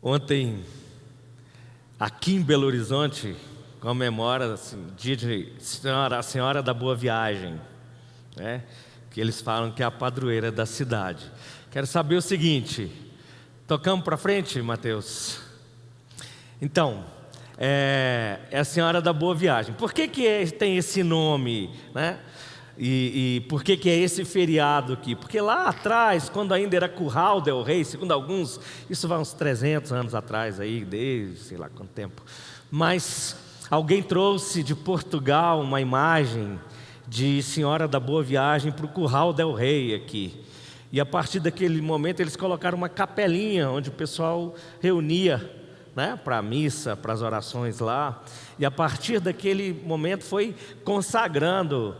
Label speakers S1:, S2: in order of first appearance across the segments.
S1: Ontem, aqui em Belo Horizonte, comemora assim, dia de a Senhora da Boa Viagem, né? Que eles falam que é a padroeira da cidade. Quero saber o seguinte, tocamos para frente, Mateus? Então, é a Senhora da Boa Viagem. Por que tem esse nome, né? E por que é esse feriado aqui? Porque lá atrás, quando ainda era Curral del Rei, segundo alguns, isso vai uns 300 anos atrás, aí, desde sei lá quanto tempo. Mas alguém trouxe de Portugal uma imagem de Senhora da Boa Viagem para o Curral del Rei aqui. E a partir daquele momento eles colocaram uma capelinha onde o pessoal reunia, né, para a missa, para as orações lá. E a partir daquele momento foi consagrando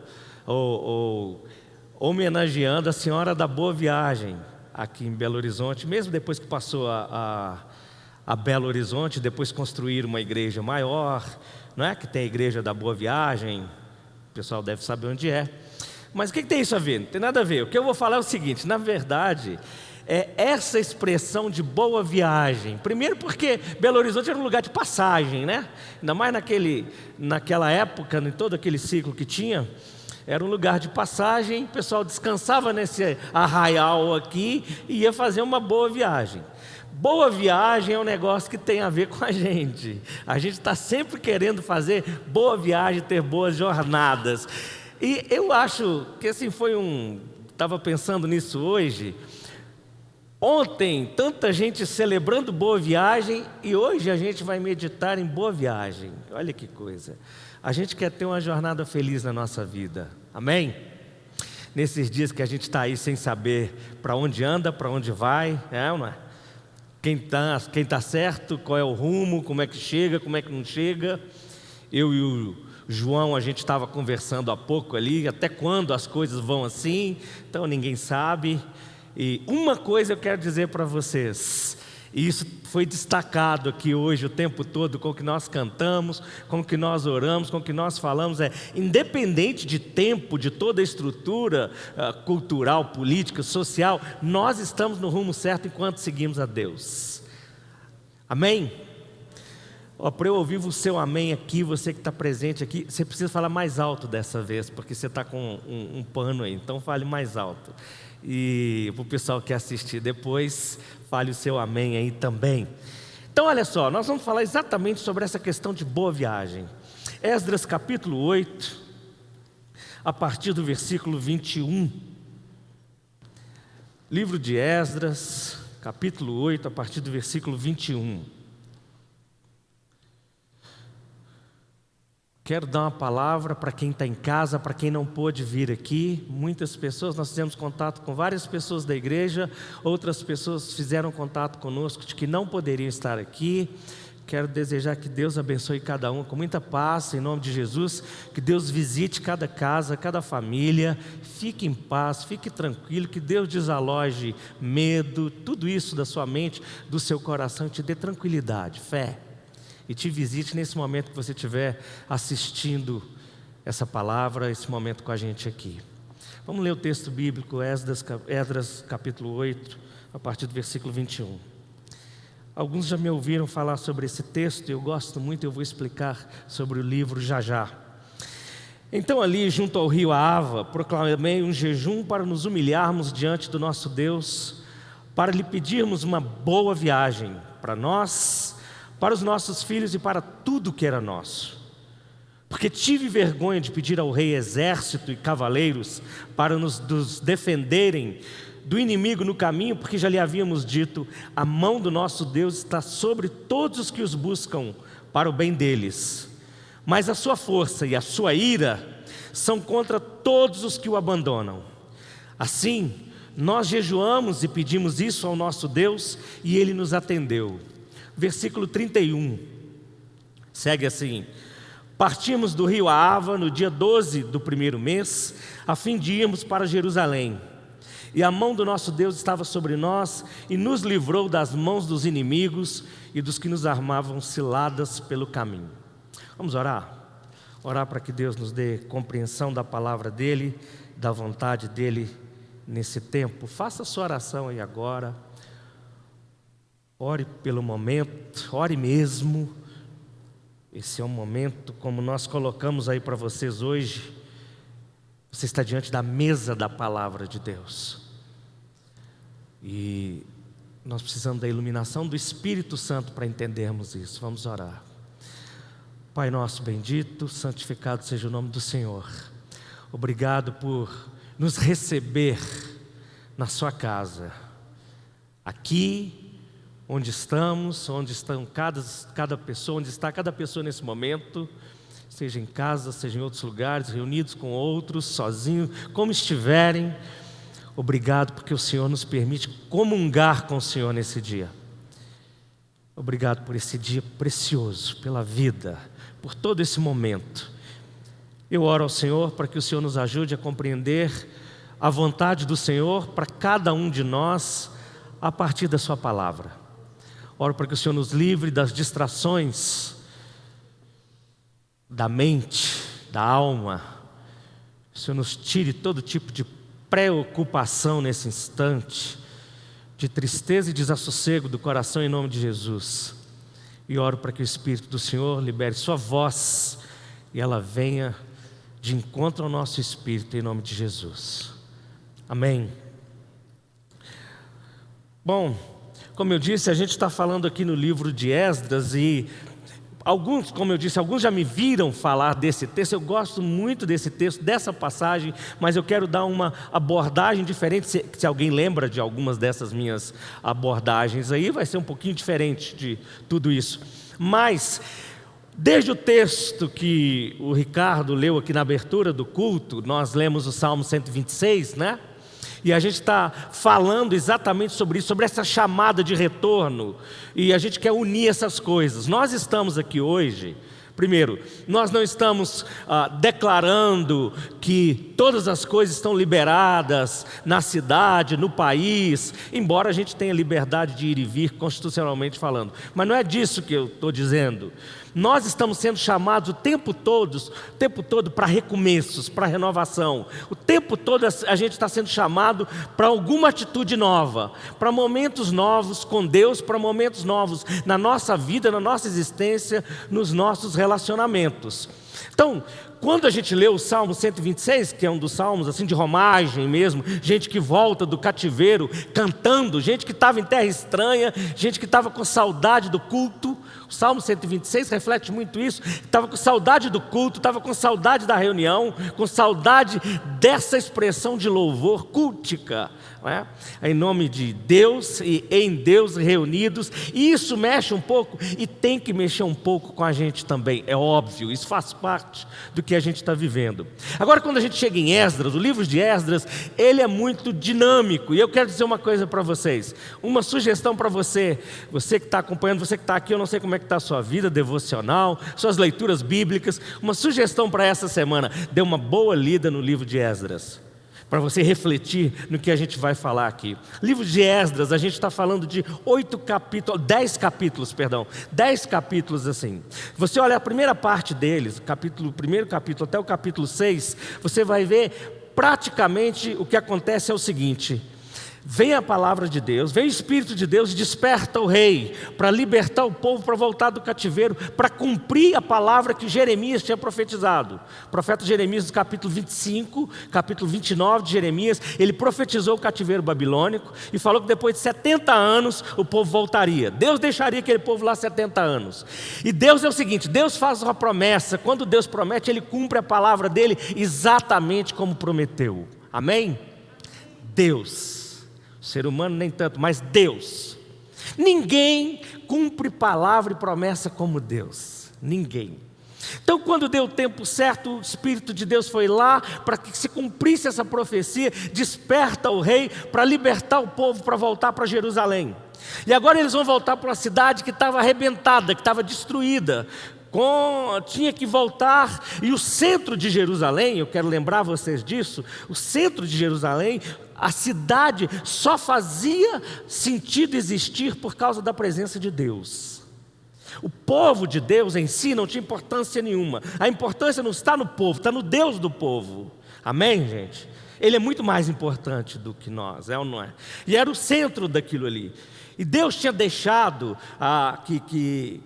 S1: ou homenageando a Senhora da Boa Viagem aqui em Belo Horizonte. Mesmo depois que passou a Belo Horizonte, depois construíram uma igreja maior, não é? Que tem a Igreja da Boa Viagem, o pessoal deve saber onde é. Mas o que tem isso a ver? Não tem nada a ver. O que eu vou falar é o seguinte, na verdade, é essa expressão de boa viagem. Primeiro porque Belo Horizonte era um lugar de passagem, né? Ainda mais naquela época, em todo aquele ciclo que tinha, era um lugar de passagem, o pessoal descansava nesse arraial aqui e ia fazer uma boa viagem. Boa viagem é um negócio que tem a ver com a gente. A gente está sempre querendo fazer boa viagem, ter boas jornadas. E eu acho que assim estava pensando nisso hoje. Ontem, tanta gente celebrando boa viagem e hoje a gente vai meditar em boa viagem. Olha que coisa. A gente quer ter uma jornada feliz na nossa vida. Amém? Nesses dias que a gente está aí sem saber para onde anda, para onde vai, não é? Quem tá certo, qual é o rumo, como é que chega, como é que não chega. Eu e o João, a gente estava conversando há pouco ali, até quando as coisas vão assim, então ninguém sabe. E uma coisa eu quero dizer para vocês, e isso foi destacado aqui hoje o tempo todo, com o que nós cantamos, com o que nós oramos, com o que nós falamos, independente de tempo, de toda a estrutura cultural, política, social, nós estamos no rumo certo enquanto seguimos a Deus. Amém? Para eu ouvir o seu amém aqui, você que está presente aqui, você precisa falar mais alto dessa vez, porque você está com um pano aí, então fale mais alto. E para o pessoal que assistir depois, fale o seu amém aí também. Então olha só, nós vamos falar exatamente sobre essa questão de boa viagem. Esdras capítulo 8, a partir do versículo 21. Livro de Esdras, capítulo 8, a partir do versículo 21. Quero dar uma palavra para quem está em casa, para quem não pôde vir aqui. Muitas pessoas, nós fizemos contato com várias pessoas da igreja, outras pessoas fizeram contato conosco de que não poderiam estar aqui. Quero desejar que Deus abençoe cada um com muita paz, em nome de Jesus, que Deus visite cada casa, cada família, fique em paz, fique tranquilo, que Deus desaloje medo, tudo isso da sua mente, do seu coração, te dê tranquilidade, fé. E te visite nesse momento que você estiver assistindo essa palavra, esse momento com a gente aqui. Vamos ler o texto bíblico, Esdras capítulo 8, a partir do versículo 21. Alguns já me ouviram falar sobre esse texto, eu gosto muito, eu vou explicar sobre o livro já já. Então ali, junto ao rio Ava, proclamei um jejum para nos humilharmos diante do nosso Deus, para lhe pedirmos uma boa viagem para nós, para os nossos filhos e para tudo que era nosso. Porque tive vergonha de pedir ao rei exército e cavaleiros para nos defenderem do inimigo no caminho, porque já lhe havíamos dito, a mão do nosso Deus está sobre todos os que os buscam para o bem deles. Mas a sua força e a sua ira são contra todos os que o abandonam. Assim, nós jejuamos e pedimos isso ao nosso Deus e Ele nos atendeu. Versículo 31, segue assim: partimos do rio Ava no dia 12 do primeiro mês, a fim de irmos para Jerusalém. E a mão do nosso Deus estava sobre nós e nos livrou das mãos dos inimigos e dos que nos armavam ciladas pelo caminho. Vamos orar? Orar para que Deus nos dê compreensão da palavra dEle, da vontade dEle nesse tempo. Faça a sua oração aí agora. Ore pelo momento, ore mesmo. Esse é um momento, como nós colocamos aí para vocês hoje, você está diante da mesa da palavra de Deus. E nós precisamos da iluminação do Espírito Santo para entendermos isso. Vamos orar. Pai nosso bendito, santificado seja o nome do Senhor. Obrigado por nos receber na sua casa, aqui onde estamos, onde estão cada pessoa, onde está cada pessoa nesse momento, seja em casa, seja em outros lugares, reunidos com outros, sozinhos, como estiverem. Obrigado porque o Senhor nos permite comungar com o Senhor nesse dia. Obrigado por esse dia precioso, pela vida, por todo esse momento. Eu oro ao Senhor para que o Senhor nos ajude a compreender a vontade do Senhor para cada um de nós a partir da sua palavra. Oro para que o Senhor nos livre das distrações da mente, da alma. O Senhor nos tire todo tipo de preocupação nesse instante, de tristeza e desassossego do coração em nome de Jesus. E oro para que o Espírito do Senhor libere sua voz e ela venha de encontro ao nosso espírito em nome de Jesus. Amém. Bom, como eu disse, a gente está falando aqui no livro de Esdras e alguns, como eu disse, alguns já me viram falar desse texto. Eu gosto muito desse texto, dessa passagem, mas eu quero dar uma abordagem diferente. Se alguém lembra de algumas dessas minhas abordagens aí, vai ser um pouquinho diferente de tudo isso. Mas desde o texto que o Ricardo leu aqui na abertura do culto, nós lemos o Salmo 126, né? E a gente está falando exatamente sobre isso, sobre essa chamada de retorno. E a gente quer unir essas coisas. Nós estamos aqui hoje, primeiro, nós não estamos declarando que todas as coisas estão liberadas na cidade, no país, embora a gente tenha liberdade de ir e vir constitucionalmente falando. Mas não é disso que eu estou dizendo. Nós estamos sendo chamados o tempo todo para recomeços, para renovação. O tempo todo a gente está sendo chamado para alguma atitude nova, para momentos novos com Deus, para momentos novos na nossa vida, na nossa existência, nos nossos relacionamentos. Então, quando a gente lê o Salmo 126, que é um dos salmos assim de romagem mesmo, gente que volta do cativeiro cantando, gente que estava em terra estranha, gente que estava com saudade do culto. O Salmo 126 reflete muito isso. Estava com saudade do culto, estava com saudade da reunião, com saudade dessa expressão de louvor cultica, não é? Em nome de Deus e em Deus reunidos. E isso mexe um pouco e tem que mexer um pouco com a gente também, é óbvio, isso faz parte do que a gente está vivendo. Agora, quando a gente chega em Esdras, o livro de Esdras, ele é muito dinâmico. E eu quero dizer uma coisa para vocês, uma sugestão para você, você que está acompanhando, você que está aqui, eu não sei como é que está a sua vida devocional, suas leituras bíblicas. Uma sugestão para essa semana: dê uma boa lida no livro de Esdras, para você refletir no que a gente vai falar aqui. Livro de Esdras, a gente está falando de 10 capítulos assim. Você olha a primeira parte deles, primeiro capítulo até o capítulo 6, você vai ver praticamente o que acontece é o seguinte: vem a palavra de Deus, vem o Espírito de Deus e desperta o rei para libertar o povo, para voltar do cativeiro, para cumprir a palavra que Jeremias tinha profetizado. O profeta Jeremias, no capítulo 25, capítulo 29 de Jeremias, ele profetizou o cativeiro babilônico e falou que depois de 70 anos o povo voltaria. Deus deixaria aquele povo lá 70 anos. E Deus é o seguinte, Deus faz uma promessa. Quando Deus promete, Ele cumpre a palavra dEle exatamente como prometeu. Amém? Deus. Ser humano nem tanto, mas Deus. Ninguém cumpre palavra e promessa como Deus. Ninguém. Então, quando deu o tempo certo, o Espírito de Deus foi lá para que se cumprisse essa profecia, desperta o rei para libertar o povo, para voltar para Jerusalém. E agora eles vão voltar para uma cidade que estava arrebentada, que estava destruída. Tinha que voltar, e o centro de Jerusalém, eu quero lembrar vocês disso, o centro de Jerusalém, a cidade só fazia sentido existir por causa da presença de Deus. O povo de Deus em si não tinha importância nenhuma. A importância não está no povo, está no Deus do povo. Amém, gente? Ele é muito mais importante do que nós, é ou não é? E era o centro daquilo ali. E Deus tinha deixado que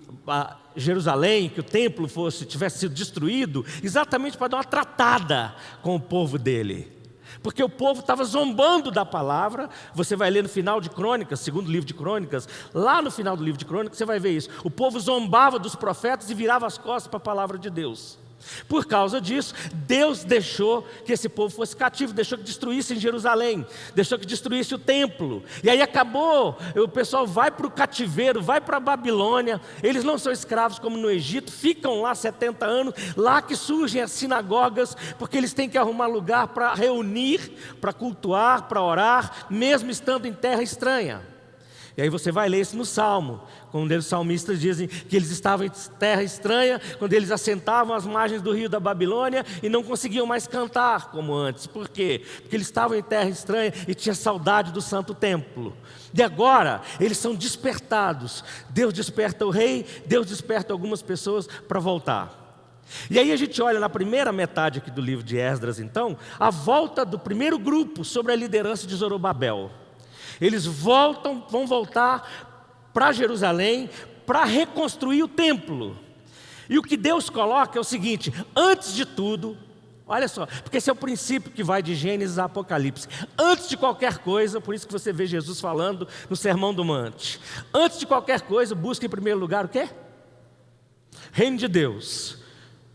S1: Jerusalém, que o templo tivesse sido destruído, exatamente para dar uma tratada com o povo dele. Porque o povo estava zombando da palavra. Você vai ler no final de Crônicas, segundo livro de Crônicas, lá no final do livro de Crônicas, você vai ver isso. O povo zombava dos profetas e virava as costas para a palavra de Deus. Por causa disso, Deus deixou que esse povo fosse cativo, deixou que destruísse em Jerusalém, deixou que destruísse o templo. E aí acabou, o pessoal vai para o cativeiro, vai para a Babilônia. Eles não são escravos como no Egito, ficam lá 70 anos, lá que surgem as sinagogas, porque eles têm que arrumar lugar para reunir, para cultuar, para orar, mesmo estando em terra estranha. E aí você vai ler isso no Salmo, quando os salmistas dizem que eles estavam em terra estranha, quando eles assentavam às margens do rio da Babilônia e não conseguiam mais cantar como antes. Por quê? Porque eles estavam em terra estranha e tinham saudade do santo templo. E agora eles são despertados. Deus desperta o rei, Deus desperta algumas pessoas para voltar. E aí a gente olha na primeira metade aqui do livro de Esdras, então, a volta do primeiro grupo sobre a liderança de Zorobabel. Eles vão voltar para Jerusalém para reconstruir o templo. E o que Deus coloca é o seguinte: antes de tudo, olha só, porque esse é o princípio que vai de Gênesis a Apocalipse. Antes de qualquer coisa, por isso que você vê Jesus falando no Sermão do Monte. Antes de qualquer coisa, busca em primeiro lugar o quê? Reino de Deus.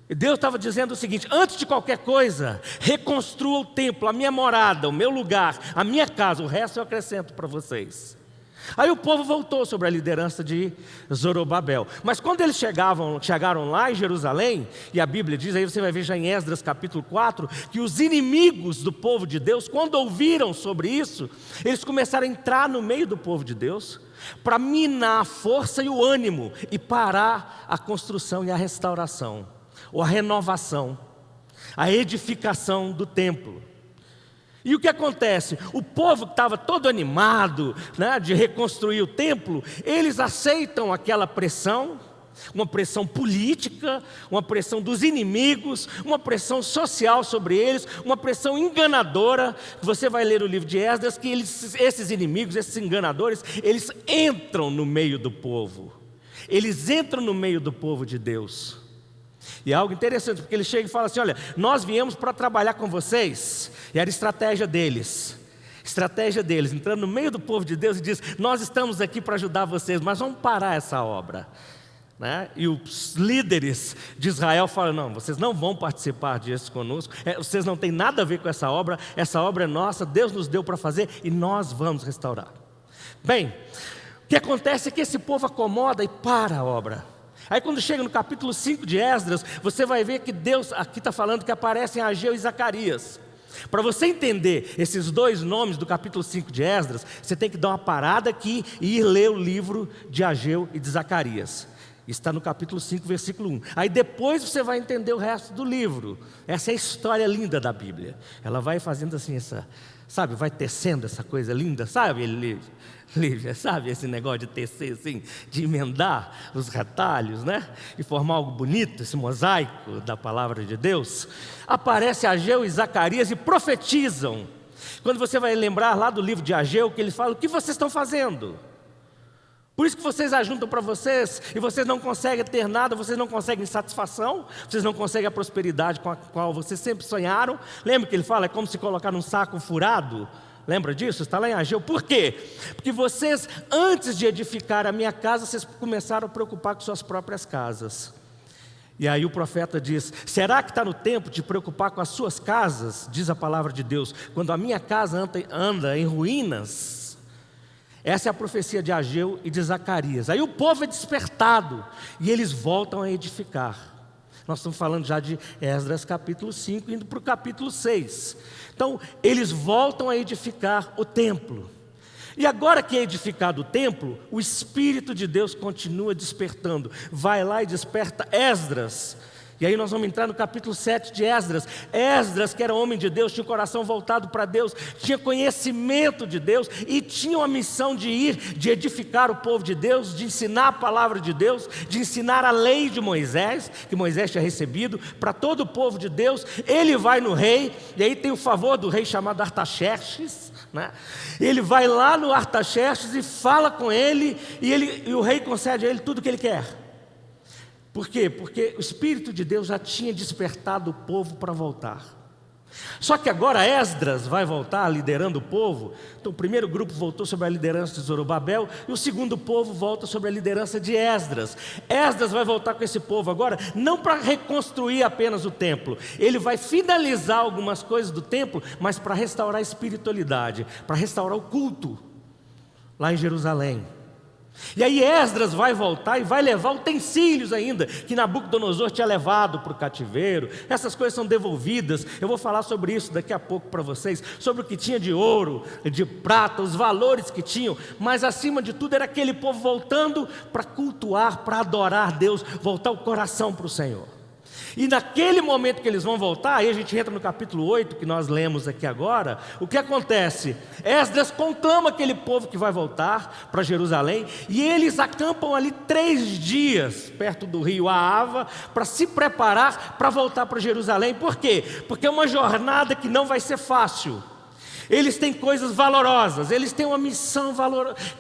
S1: E Deus estava dizendo o seguinte: antes de qualquer coisa, reconstrua o templo, a minha morada, o meu lugar, a minha casa, o resto eu acrescento para vocês. Aí o povo voltou sobre a liderança de Zorobabel. Mas quando eles chegaram lá em Jerusalém, e a Bíblia diz, aí você vai ver já em Esdras capítulo 4, que os inimigos do povo de Deus, quando ouviram sobre isso, eles começaram a entrar no meio do povo de Deus, para minar a força e o ânimo, e parar a construção e a restauração, ou a renovação, a edificação do templo. E o que acontece? O povo que estava todo animado, né, de reconstruir o templo, eles aceitam aquela pressão, uma pressão política, uma pressão dos inimigos, uma pressão social sobre eles, uma pressão enganadora. Você vai ler o livro de Esdras que esses inimigos, esses enganadores, eles entram no meio do povo. Eles entram no meio do povo de Deus. E é algo interessante, porque eles chegam e falam assim: olha, nós viemos para trabalhar com vocês. E era estratégia deles, entrando no meio do povo de Deus e diz: nós estamos aqui para ajudar vocês, mas vamos parar essa obra, né? E os líderes de Israel falam: não, vocês não vão participar disso conosco, vocês não têm nada a ver com essa obra é nossa, Deus nos deu para fazer e nós vamos restaurar. Bem, o que acontece é que esse povo acomoda e para a obra. Aí quando chega no capítulo 5 de Esdras, você vai ver que Deus, aqui está falando que aparecem Ageu e Zacarias. Para você entender esses dois nomes do capítulo 5 de Esdras, você tem que dar uma parada aqui e ir ler o livro de Ageu e de Zacarias. Está no capítulo 5, versículo 1. Aí depois você vai entender o resto do livro. Essa é a história linda da Bíblia. Ela vai fazendo assim, vai tecendo essa coisa linda, sabe, Lívia, sabe esse negócio de tecer assim, de emendar os retalhos, né? E formar algo bonito, esse mosaico da palavra de Deus. Aparece Ageu e Zacarias e profetizam. Quando você vai lembrar lá do livro de Ageu, que ele fala: o que vocês estão fazendo? Por isso que vocês ajuntam para vocês e vocês não conseguem ter nada, vocês não conseguem satisfação, vocês não conseguem a prosperidade com a qual vocês sempre sonharam. Lembra que ele fala, é como se colocar num saco furado? Lembra disso? Está lá em Ageu. Por quê? Porque vocês, antes de edificar a minha casa, vocês começaram a preocupar com suas próprias casas. E aí o profeta diz: será que está no tempo de preocupar com as suas casas? Diz a palavra de Deus, quando a minha casa anda em ruínas. Essa é a profecia de Ageu e de Zacarias. Aí o povo é despertado e eles voltam a edificar. Nós estamos falando já de Esdras capítulo 5, indo para o capítulo 6. Então, eles voltam a edificar o templo. E agora que é edificado o templo, o Espírito de Deus continua despertando. Vai lá e desperta Esdras, E aí nós vamos entrar no capítulo 7 de Esdras. Esdras, que era homem de Deus, tinha o coração voltado para Deus, tinha conhecimento de Deus e tinha uma missão de ir, de edificar o povo de Deus, de ensinar a palavra de Deus, de ensinar a lei de Moisés, que Moisés tinha recebido, para todo o povo de Deus. Ele vai no rei, e aí tem o favor do rei chamado Artaxerxes, né? Ele vai lá no Artaxerxes e fala com ele, e o rei concede a ele tudo o que ele quer. Por quê? Porque o Espírito de Deus já tinha despertado o povo para voltar. Só que agora Esdras vai voltar liderando o povo. Então o primeiro grupo voltou sobre a liderança de Zorobabel, e o segundo povo volta sobre a liderança de Esdras. Esdras vai voltar com esse povo agora, não para reconstruir apenas o templo. Ele vai finalizar algumas coisas do templo, mas para restaurar a espiritualidade, para restaurar o culto lá em Jerusalém. E aí Esdras vai voltar e vai levar utensílios ainda, que Nabucodonosor tinha levado para o cativeiro. Essas coisas são devolvidas. Eu vou falar sobre isso daqui a pouco para vocês, sobre o que tinha de ouro, de prata, os valores que tinham. Mas acima de tudo era aquele povo voltando para cultuar, para adorar Deus, voltar o coração para o Senhor. E naquele momento que eles vão voltar, aí a gente entra no capítulo 8, que nós lemos aqui agora. O que acontece? Esdras conclama aquele povo que vai voltar para Jerusalém, e eles acampam ali 3 dias, perto do rio Ahava, para se preparar para voltar para Jerusalém. Por quê? Porque é uma jornada que não vai ser fácil. Eles têm coisas valorosas, eles têm uma missão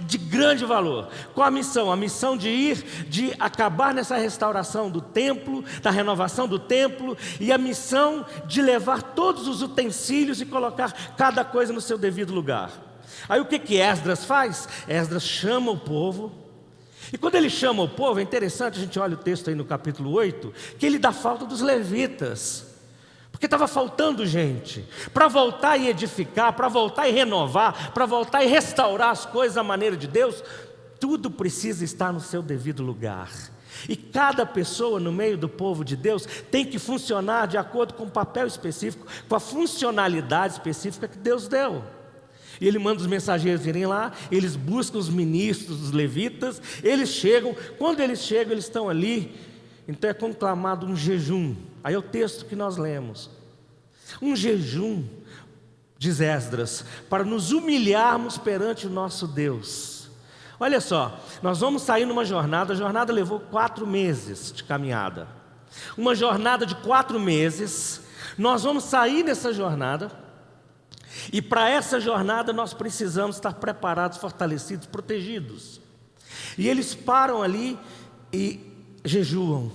S1: de grande valor. Qual a missão? A missão de ir, de acabar nessa restauração do templo, da renovação do templo, e a missão de levar todos os utensílios e colocar cada coisa no seu devido lugar. Aí o que Esdras faz? Esdras chama o povo, e quando ele chama o povo, é interessante, a gente olha o texto aí no capítulo 8, que ele dá falta dos levitas. Porque estava faltando gente para voltar e edificar, para voltar e renovar, para voltar e restaurar as coisas à maneira de Deus. Tudo precisa estar no seu devido lugar. E cada pessoa no meio do povo de Deus tem que funcionar de acordo com o papel específico, com a funcionalidade específica que Deus deu. E ele manda os mensageiros irem lá, eles buscam os ministros, os levitas, eles chegam. Quando eles chegam, eles estão ali. Então é conclamado um jejum. Aí é o texto que nós lemos. Um jejum, diz Esdras, para nos humilharmos perante o nosso Deus. Olha só, nós vamos sair numa jornada. A jornada levou 4 meses de caminhada. Uma jornada de 4 meses. Nós vamos sair nessa jornada. E para essa jornada nós precisamos estar preparados, fortalecidos, protegidos. E eles param ali e jejuam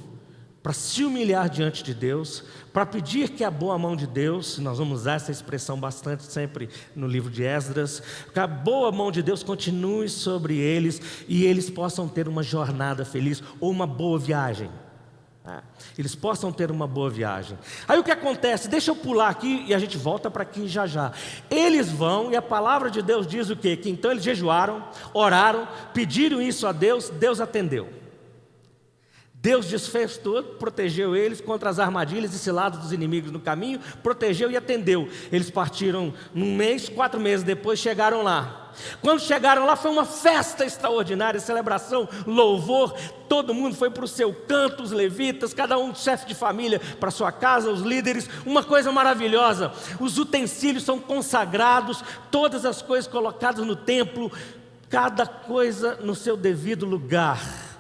S1: para se humilhar diante de Deus, para pedir que a boa mão de Deus, nós vamos usar essa expressão bastante sempre no livro de Esdras, que a boa mão de Deus continue sobre eles e eles possam ter uma jornada feliz ou uma boa viagem. Eles possam ter uma boa viagem. Aí o que acontece? Deixa eu pular aqui e a gente volta para aqui já já. Eles vão, e a palavra de Deus diz o quê? Que então eles jejuaram, oraram, pediram isso a Deus, Deus atendeu. Deus desfez tudo, protegeu eles contra as armadilhas e ciladas dos inimigos no caminho, protegeu e atendeu. Eles partiram num mês, 4 meses depois chegaram lá. Quando chegaram lá foi uma festa extraordinária, celebração, louvor. Todo mundo foi para o seu canto, os levitas, cada um chefe de família para sua casa, os líderes. Uma coisa maravilhosa, os utensílios são consagrados, todas as coisas colocadas no templo, cada coisa no seu devido lugar.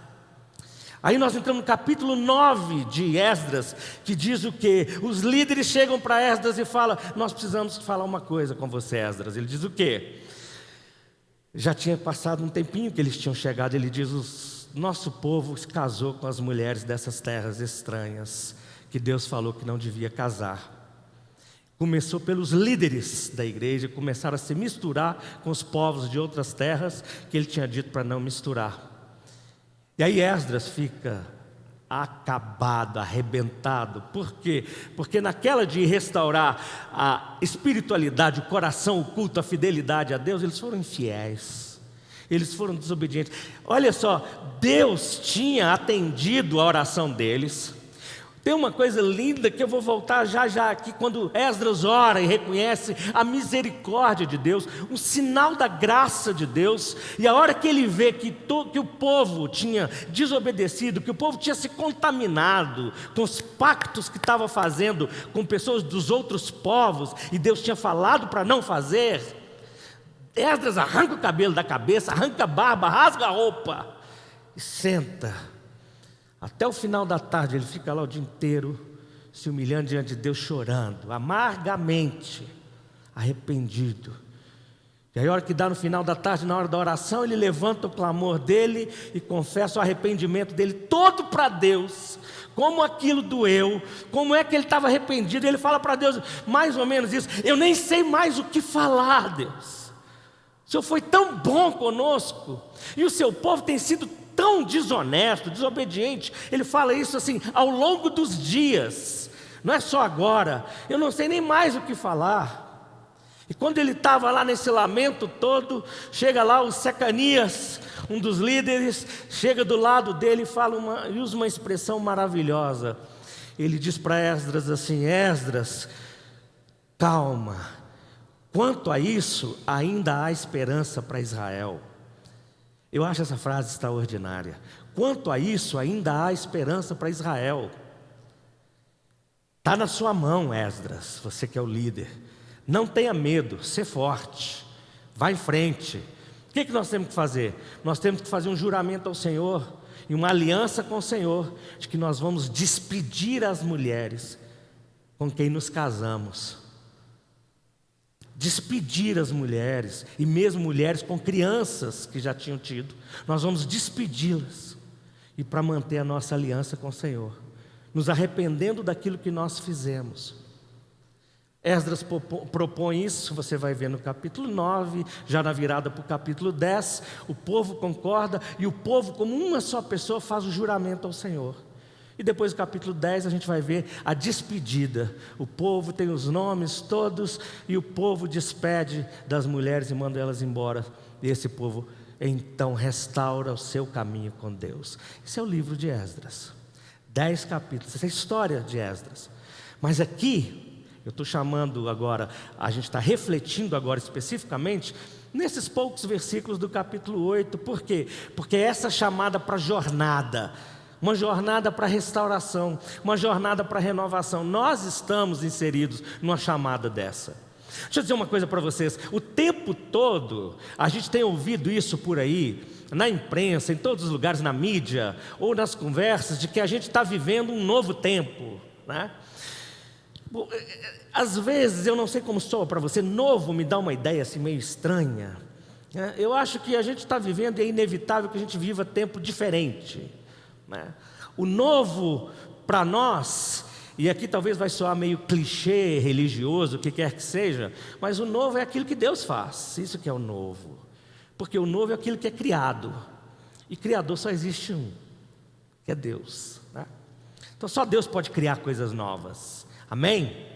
S1: Aí nós entramos no capítulo 9 de Esdras, que diz o quê? Os líderes chegam para Esdras e falam: nós precisamos falar uma coisa com você, Esdras. Ele diz o quê? Já tinha passado um tempinho que eles tinham chegado. Ele diz: nosso povo se casou com as mulheres dessas terras estranhas, que Deus falou que não devia casar. Começou pelos líderes da igreja, começaram a se misturar com os povos de outras terras, que ele tinha dito para não misturar. E aí Esdras fica acabado, arrebentado. Por quê? Porque naquela de restaurar a espiritualidade, o coração, o culto, a fidelidade a Deus, eles foram infiéis, eles foram desobedientes. Olha só, Deus tinha atendido a oração deles, Tem uma coisa linda que eu vou voltar já aqui, quando Esdras ora e reconhece a misericórdia de Deus, um sinal da graça de Deus, e a hora que ele vê que o povo tinha desobedecido, que o povo tinha se contaminado com os pactos que estava fazendo com pessoas dos outros povos, e Deus tinha falado para não fazer, Esdras arranca o cabelo da cabeça, arranca a barba, rasga a roupa e senta. Até o final da tarde ele fica lá o dia inteiro se humilhando diante de Deus, chorando amargamente, arrependido. E aí a hora que dá no final da tarde, na hora da oração, ele levanta o clamor dele e confessa o arrependimento dele todo para Deus, como aquilo doeu, como é que ele estava arrependido. Ele fala para Deus mais ou menos isso: eu nem sei mais o que falar, Deus. O Senhor foi tão bom conosco, e o seu povo tem sido tão desonesto, desobediente. Ele fala isso assim, ao longo dos dias, não é só agora. Eu não sei nem mais o que falar. E quando ele estava lá nesse lamento todo, chega lá o Secanias, um dos líderes, chega do lado dele e usa uma expressão maravilhosa. Ele diz para Esdras assim: Esdras, calma, quanto a isso ainda há esperança para Israel. Eu acho essa frase extraordinária. Quanto a isso, ainda há esperança para Israel. Está na sua mão, Esdras, você que é o líder. Não tenha medo, ser forte, vá em frente. O que nós temos que fazer? Nós temos que fazer um juramento ao Senhor e uma aliança com o Senhor, de que nós vamos despedir as mulheres com quem nos casamos. Despedir as mulheres, e mesmo mulheres com crianças que já tinham tido, nós vamos despedi-las, e para manter a nossa aliança com o Senhor, nos arrependendo daquilo que nós fizemos. Esdras propõe isso, você vai ver no capítulo 9, já na virada para o capítulo 10, o povo concorda, e o povo como uma só pessoa faz o juramento ao Senhor. E depois do capítulo 10 a gente vai ver a despedida. O povo tem os nomes todos, e o povo despede das mulheres e manda elas embora. E esse povo então restaura o seu caminho com Deus. Esse é o livro de Esdras. 10 capítulos, essa é a história de Esdras. Mas aqui, eu estou chamando agora, a gente está refletindo agora especificamente nesses poucos versículos do capítulo 8. Por quê? Porque essa chamada para jornada, uma jornada para restauração, uma jornada para renovação. Nós estamos inseridos numa chamada dessa. Deixa eu dizer uma coisa para vocês. O tempo todo, a gente tem ouvido isso por aí, na imprensa, em todos os lugares, na mídia, ou nas conversas, de que a gente está vivendo um novo tempo, né? Às vezes, eu não sei como soa para você, novo me dá uma ideia assim meio estranha. Eu acho que a gente está vivendo, e é inevitável que a gente viva tempo diferente. O novo para nós, e aqui talvez vai soar meio clichê, religioso, o que quer que seja, mas o novo é aquilo que Deus faz, isso que é o novo, porque o novo é aquilo que é criado, e criador só existe um, que é Deus, né? Então só Deus pode criar coisas novas, amém?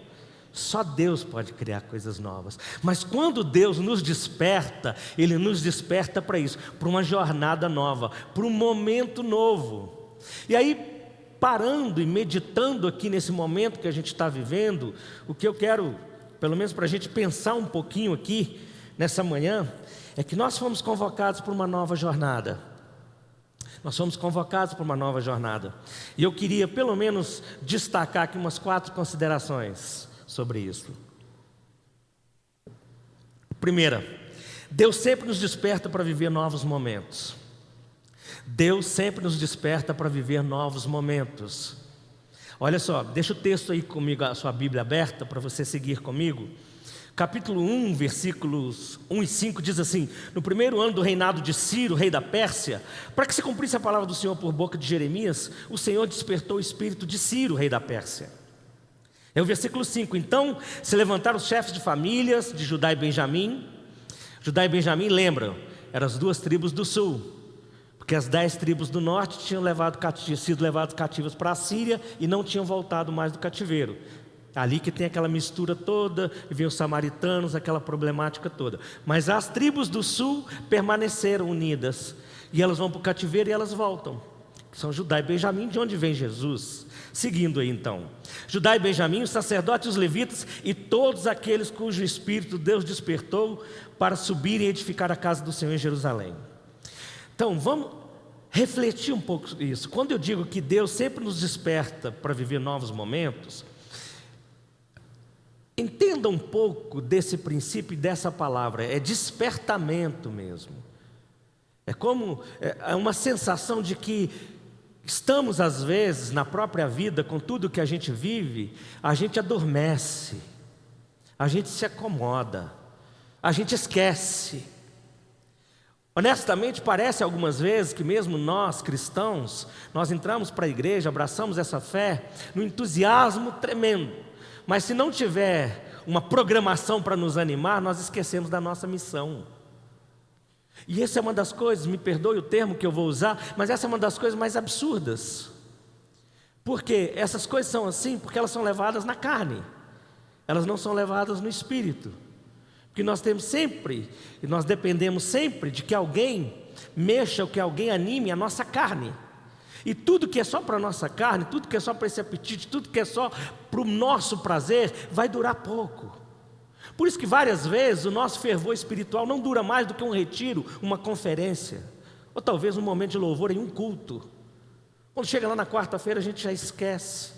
S1: Só Deus pode criar coisas novas. Mas quando Deus nos desperta, Ele nos desperta para isso, para uma jornada nova, para um momento novo. E aí, parando e meditando aqui nesse momento que a gente está vivendo, o que eu quero, pelo menos para a gente pensar um pouquinho aqui, nessa manhã, é que nós fomos convocados para uma nova jornada. Nós fomos convocados para uma nova jornada. E eu queria pelo menos destacar aqui umas 4 considerações sobre isso. Primeira, Deus sempre nos desperta para viver novos momentos. Deus sempre nos desperta para viver novos momentos. Olha só, deixa o texto aí comigo, a sua Bíblia aberta, para você seguir comigo. Capítulo 1, versículos 1 e 5 diz assim: no primeiro ano do reinado de Ciro, rei da Pérsia, para que se cumprisse a palavra do Senhor por boca de Jeremias, o Senhor despertou o espírito de Ciro, rei da Pérsia. É o versículo 5. Então se levantaram os chefes de famílias de Judá e Benjamim. Judá e Benjamim, lembram, eram as 2 tribos do sul, porque as 10 tribos do norte tinham sido levadas cativas para a Síria e não tinham voltado mais do cativeiro. Ali que tem aquela mistura toda, e vem os samaritanos, aquela problemática toda. Mas as tribos do sul permaneceram unidas, e elas vão para o cativeiro e elas voltam. que são Judá e Benjamim, de onde vem Jesus. Seguindo aí então, Judá e Benjamim, os sacerdotes e os levitas, e todos aqueles cujo espírito Deus despertou para subir e edificar a casa do Senhor em Jerusalém. Então vamos refletir um pouco sobre isso. Quando eu digo que Deus sempre nos desperta para viver novos momentos, entenda um pouco desse princípio e dessa palavra, é despertamento mesmo. É como uma sensação de que estamos às vezes na própria vida, com tudo que a gente vive, a gente adormece, a gente se acomoda, a gente esquece. Honestamente, parece algumas vezes que mesmo nós, cristãos, nós entramos para a igreja, abraçamos essa fé, no entusiasmo tremendo, mas se não tiver uma programação para nos animar, nós esquecemos da nossa missão. E essa é uma das coisas, me perdoe o termo que eu vou usar, mas essa é uma das coisas mais absurdas. Porque essas coisas são assim, porque elas são levadas na carne, elas não são levadas no espírito. Porque nós temos sempre, e nós dependemos sempre de que alguém mexa, ou que alguém anime a nossa carne. E tudo que é só para a nossa carne, tudo que é só para esse apetite, tudo que é só para o nosso prazer, vai durar pouco. Por isso que várias vezes o nosso fervor espiritual não dura mais do que um retiro, uma conferência, ou talvez um momento de louvor em um culto. Quando chega lá na quarta-feira a gente já esquece.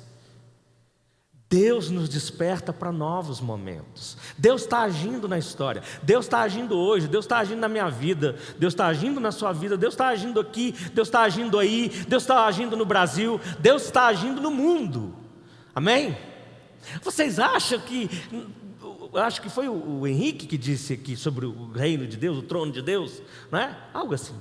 S1: Deus nos desperta para novos momentos. Deus está agindo na história. Deus está agindo hoje. Deus está agindo na minha vida. Deus está agindo na sua vida. Deus está agindo aqui. Deus está agindo aí. Deus está agindo no Brasil. Deus está agindo no mundo. Amém? Vocês acham que... Acho que foi o Henrique que disse aqui sobre o reino de Deus, o trono de Deus, não é? Algo assim.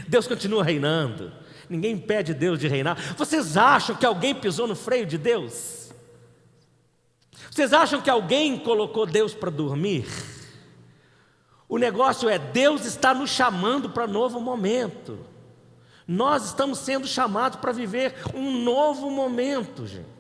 S1: Deus continua reinando. Ninguém impede Deus de reinar. Vocês acham que alguém pisou no freio de Deus? Vocês acham que alguém colocou Deus para dormir? O negócio é, Deus está nos chamando para novo momento. Nós estamos sendo chamados para viver um novo momento, gente.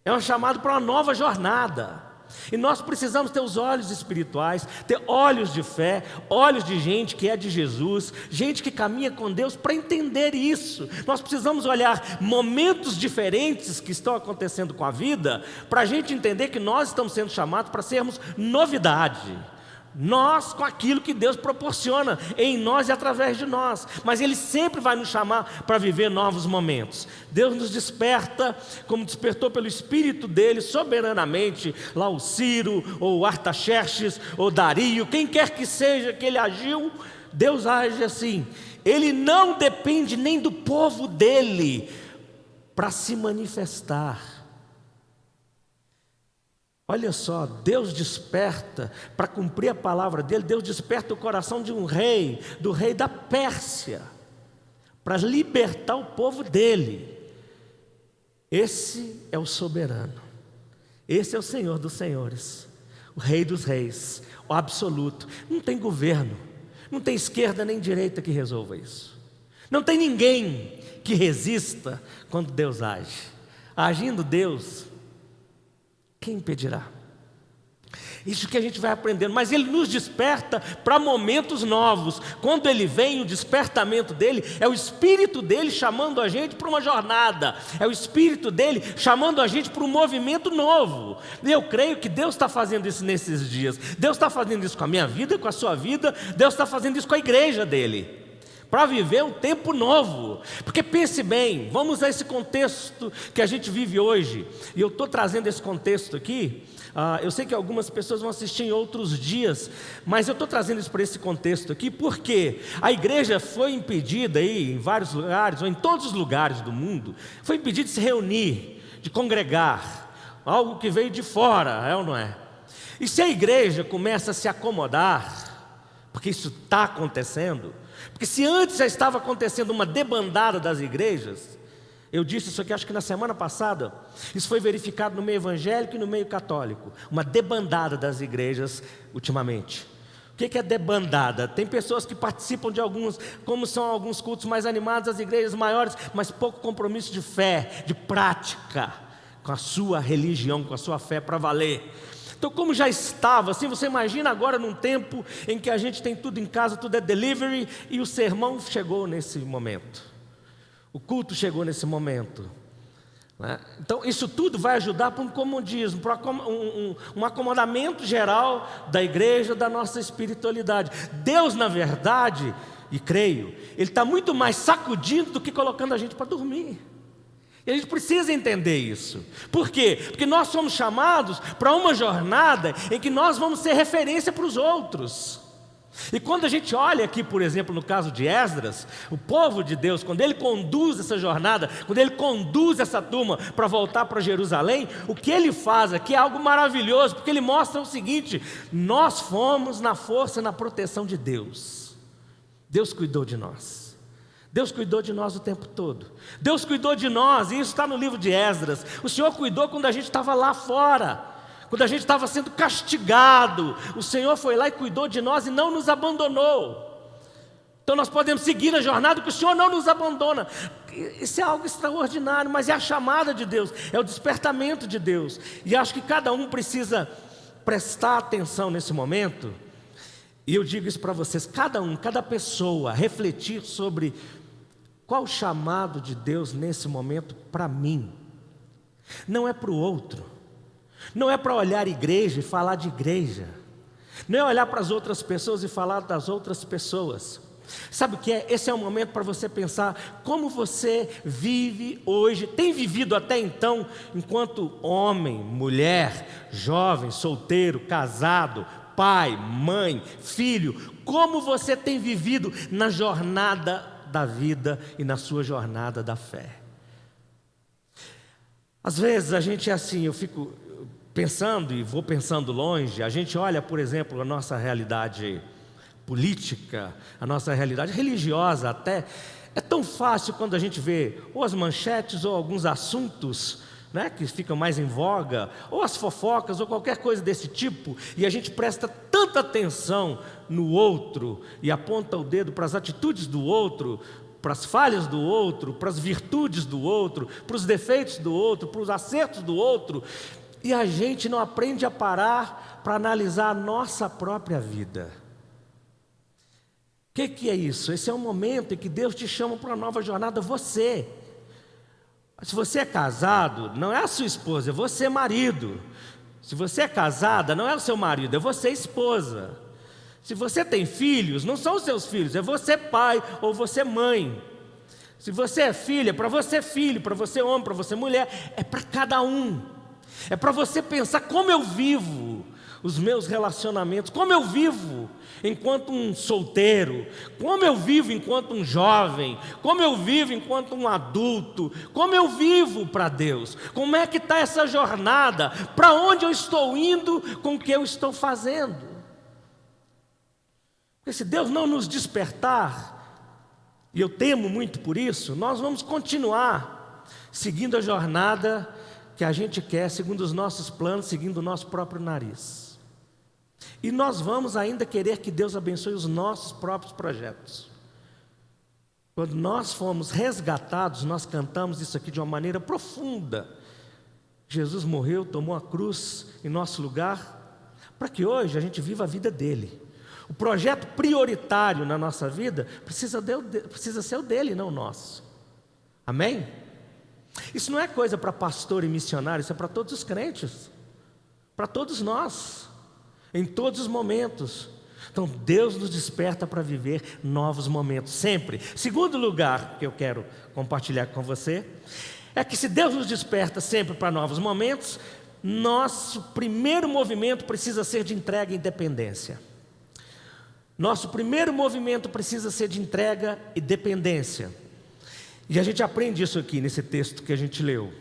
S1: É um chamado para uma nova jornada. E nós precisamos ter os olhos espirituais, ter olhos de fé, olhos de gente que é de Jesus, gente que caminha com Deus para entender isso. Nós precisamos olhar momentos diferentes que estão acontecendo com a vida, para a gente entender que nós estamos sendo chamados para sermos novidade. Nós com aquilo que Deus proporciona em nós e através de nós. Mas Ele sempre vai nos chamar para viver novos momentos. Deus nos desperta, como despertou pelo Espírito dEle soberanamente, lá o Ciro, ou o Artaxerxes, ou Dario, quem quer que seja que Ele agiu, Deus age assim. Ele não depende nem do povo dEle para se manifestar. Olha só, Deus desperta, para cumprir a palavra dele, Deus desperta o coração de um rei, do rei da Pérsia, para libertar o povo dele. Esse é o soberano, esse é o Senhor dos senhores, o Rei dos reis, o absoluto. Não tem governo, não tem esquerda nem direita que resolva isso. Não tem ninguém que resista quando Deus age. Agindo Deus, quem impedirá? Isso que a gente vai aprendendo, mas Ele nos desperta para momentos novos. Quando Ele vem, o despertamento dEle é o Espírito dEle chamando a gente para uma jornada, é o Espírito dEle chamando a gente para um movimento novo. E eu creio que Deus está fazendo isso nesses dias. Deus está fazendo isso com a minha vida, com a sua vida. Deus está fazendo isso com a igreja dEle, para viver um tempo novo. Porque pense bem, vamos a esse contexto que a gente vive hoje. E eu estou trazendo esse contexto aqui. Eu sei que algumas pessoas vão assistir em outros dias, mas eu estou trazendo isso para esse contexto aqui, porque a igreja foi impedida aí, em vários lugares, ou em todos os lugares do mundo, foi impedida de se reunir, de congregar, algo que veio de fora, é ou não é? E se a igreja começa a se acomodar, porque isso está acontecendo, porque se antes já estava acontecendo uma debandada das igrejas, eu disse isso aqui acho que na semana passada, isso foi verificado no meio evangélico e no meio católico, uma debandada das igrejas ultimamente. O que é debandada? Tem pessoas que participam de alguns, como são alguns cultos mais animados, as igrejas maiores, mas pouco compromisso de fé, de prática, com a sua religião, com a sua fé para valer. Então, como já estava assim, você imagina agora num tempo em que a gente tem tudo em casa, tudo é delivery, e o sermão chegou nesse momento. O culto chegou nesse momento, né? Então isso tudo vai ajudar para um comodismo, para um acomodamento geral da igreja, da nossa espiritualidade. Deus, na verdade, e creio, Ele está muito mais sacudindo do que colocando a gente para dormir. E a gente precisa entender isso. Por quê? Porque nós somos chamados para uma jornada em que nós vamos ser referência para os outros. E quando a gente olha aqui, por exemplo, no caso de Esdras, o povo de Deus, quando ele conduz essa jornada, quando ele conduz essa turma para voltar para Jerusalém, o que ele faz aqui é algo maravilhoso, porque ele mostra o seguinte: nós fomos na força e na proteção de Deus. Deus cuidou de nós. Deus cuidou de nós o tempo todo. Deus cuidou de nós, e isso está no livro de Esdras. O Senhor cuidou quando a gente estava lá fora, quando a gente estava sendo castigado. O Senhor foi lá e cuidou de nós e não nos abandonou. Então nós podemos seguir a jornada, porque o Senhor não nos abandona. Isso é algo extraordinário, mas é a chamada de Deus, é o despertamento de Deus. E acho que cada um precisa prestar atenção nesse momento. E eu digo isso para vocês, cada pessoa refletir sobre qual o chamado de Deus nesse momento para mim. Não é para o outro, não é para olhar a igreja e falar de igreja, não é olhar para as outras pessoas e falar das outras pessoas. Sabe o que é? Esse é o momento para você pensar como você vive hoje, tem vivido até então, enquanto homem, mulher, jovem, solteiro, casado, pai, mãe, filho. Como você tem vivido na jornada da vida e na sua jornada da fé. Às vezes a gente é assim, eu fico pensando e vou pensando longe. A gente olha, por exemplo, a nossa realidade política, a nossa realidade religiosa até. É tão fácil quando a gente vê ou as manchetes ou alguns assuntos, né, que ficam mais em voga, ou as fofocas, ou qualquer coisa desse tipo, e a gente presta tanta atenção no outro, e aponta o dedo para as atitudes do outro, para as falhas do outro, para as virtudes do outro, para os defeitos do outro, para os acertos do outro, e a gente não aprende a parar para analisar a nossa própria vida. O que é isso? Esse é um momento em que Deus te chama para uma nova jornada, você. Se você é casado, não é a sua esposa, é você marido. Se você é casada, não é o seu marido, é você esposa. Se você tem filhos, não são os seus filhos, é você pai ou você mãe. Se você é filha, é para você filho, para você homem, para você mulher, é para cada um. É para você pensar como eu vivo os meus relacionamentos, como eu vivo enquanto um solteiro, como eu vivo enquanto um jovem, como eu vivo enquanto um adulto, como eu vivo para Deus, como é que está essa jornada, para onde eu estou indo com o que eu estou fazendo. Porque se Deus não nos despertar, e eu temo muito por isso, nós vamos continuar seguindo a jornada que a gente quer, segundo os nossos planos, seguindo o nosso próprio nariz. E nós vamos ainda querer que Deus abençoe os nossos próprios projetos. Quando nós fomos resgatados, nós cantamos isso aqui de uma maneira profunda. Jesus morreu, tomou a cruz em nosso lugar, para que hoje a gente viva a vida dele. O projeto prioritário na nossa vida precisa ser o dele, não o nosso. Amém? Isso não é coisa para pastor e missionário, isso é para todos os crentes, para todos nós, em todos os momentos. Então Deus nos desperta para viver novos momentos, sempre. Segundo lugar que eu quero compartilhar com você, é que se Deus nos desperta sempre para novos momentos, nosso primeiro movimento precisa ser de entrega e dependência. Nosso primeiro movimento precisa ser de entrega e dependência. E a gente aprende isso aqui nesse texto que a gente leu.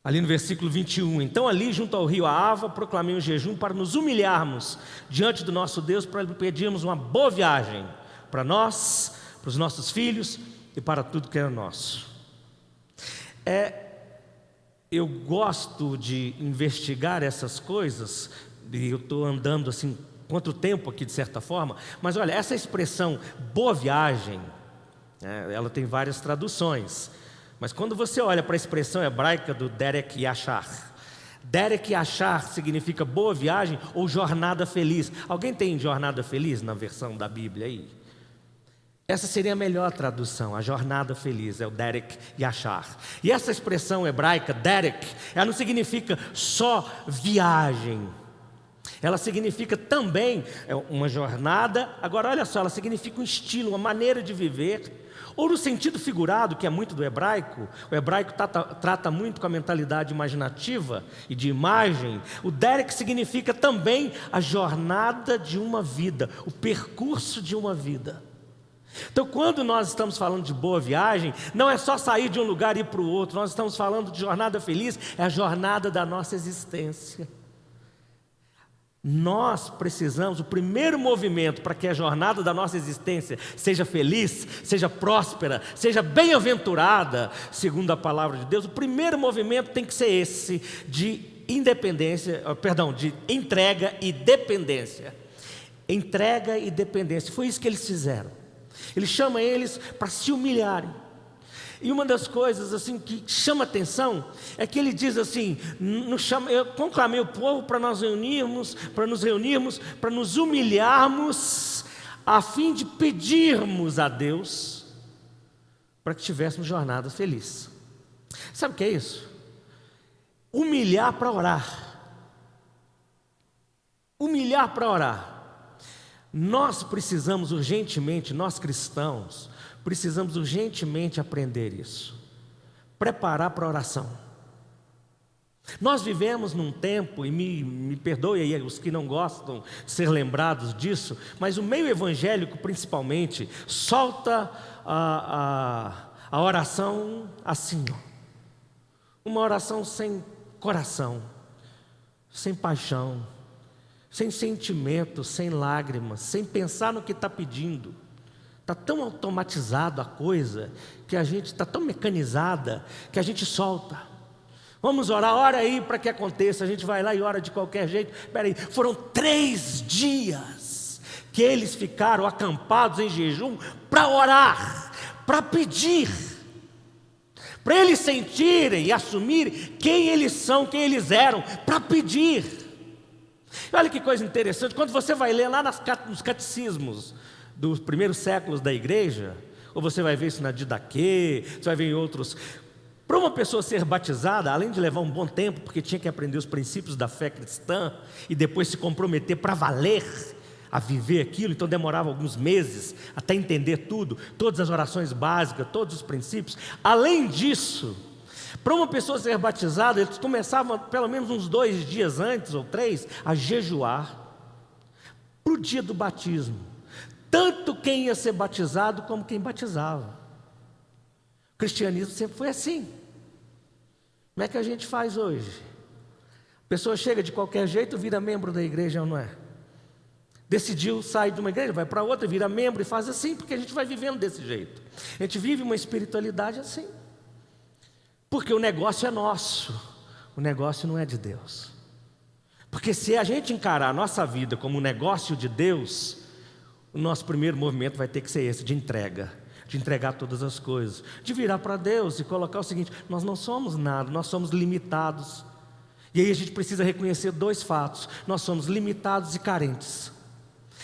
S1: Ali no versículo 21, então ali junto ao rio Ahava, proclamei um jejum para nos humilharmos diante do nosso Deus, para lhe pedirmos uma boa viagem, para nós, para os nossos filhos e para tudo que é nosso. Eu gosto de investigar essas coisas, e eu estou andando assim, contra o tempo aqui de certa forma, mas olha, essa expressão, boa viagem, ela tem várias traduções. Mas quando você olha para a expressão hebraica do Derek Yashar, Derek Yashar significa boa viagem ou jornada feliz. Alguém tem jornada feliz na versão da Bíblia aí? Essa seria a melhor tradução, a jornada feliz, é o Derek Yashar. E essa expressão hebraica, Derek, ela não significa só viagem. Ela significa também uma jornada, agora olha só, ela significa um estilo, uma maneira de viver. Ou no sentido figurado, que é muito do hebraico, o hebraico trata muito com a mentalidade imaginativa e de imagem. O Derek significa também a jornada de uma vida, o percurso de uma vida. Então, quando nós estamos falando de boa viagem, não é só sair de um lugar e ir para o outro, nós estamos falando de jornada feliz, é a jornada da nossa existência. Nós precisamos, o primeiro movimento para que a jornada da nossa existência seja feliz, seja próspera, seja bem-aventurada, segundo a palavra de Deus, o primeiro movimento tem que ser esse, de de entrega e dependência. Entrega e dependência, foi isso que eles fizeram. Ele chama eles para se humilharem. E uma das coisas assim que chama atenção é que ele diz assim: eu conclamei o povo para nos reunirmos, para nos humilharmos, a fim de pedirmos a Deus para que tivéssemos jornada feliz. Sabe o que é isso? Humilhar para orar. Humilhar para orar. Nós precisamos urgentemente, nós cristãos, precisamos urgentemente aprender isso. Preparar para a oração. Nós vivemos num tempo, e me perdoe aí os que não gostam de ser lembrados disso, mas o meio evangélico principalmente solta a oração assim, ó. Uma oração sem coração, sem paixão, sem sentimento, sem lágrimas, sem pensar no que está pedindo. Está tão automatizado a coisa, que a gente está tão mecanizada, que a gente solta. Vamos orar, ora aí para que aconteça. A gente vai lá e ora de qualquer jeito. Espera aí, foram 3 dias que eles ficaram acampados em jejum para orar, para pedir, para eles sentirem e assumirem quem eles são, quem eles eram, para pedir. Olha que coisa interessante, quando você vai ler lá nos catecismos dos primeiros séculos da igreja, ou você vai ver isso na Didaquê, você vai ver em outros. Para uma pessoa ser batizada, além de levar um bom tempo, porque tinha que aprender os princípios da fé cristã, e depois se comprometer para valer a viver aquilo, então demorava alguns meses até entender tudo, todas as orações básicas, todos os princípios. Além disso, para uma pessoa ser batizada, eles começavam pelo menos uns 2 dias antes, ou 3, a jejuar, para o dia do batismo. Tanto quem ia ser batizado, como quem batizava. O cristianismo sempre foi assim. Como é que a gente faz hoje? A pessoa chega de qualquer jeito, vira membro da igreja ou não é? Decidiu sair de uma igreja, vai para outra, vira membro e faz assim, porque a gente vai vivendo desse jeito. A gente vive uma espiritualidade assim. Porque o negócio é nosso, o negócio não é de Deus. Porque se a gente encarar a nossa vida como um negócio de Deus, o nosso primeiro movimento vai ter que ser esse, de entregar todas as coisas, de virar para Deus e colocar o seguinte: nós não somos nada, nós somos limitados. E aí a gente precisa reconhecer 2 fatos: nós somos limitados e carentes.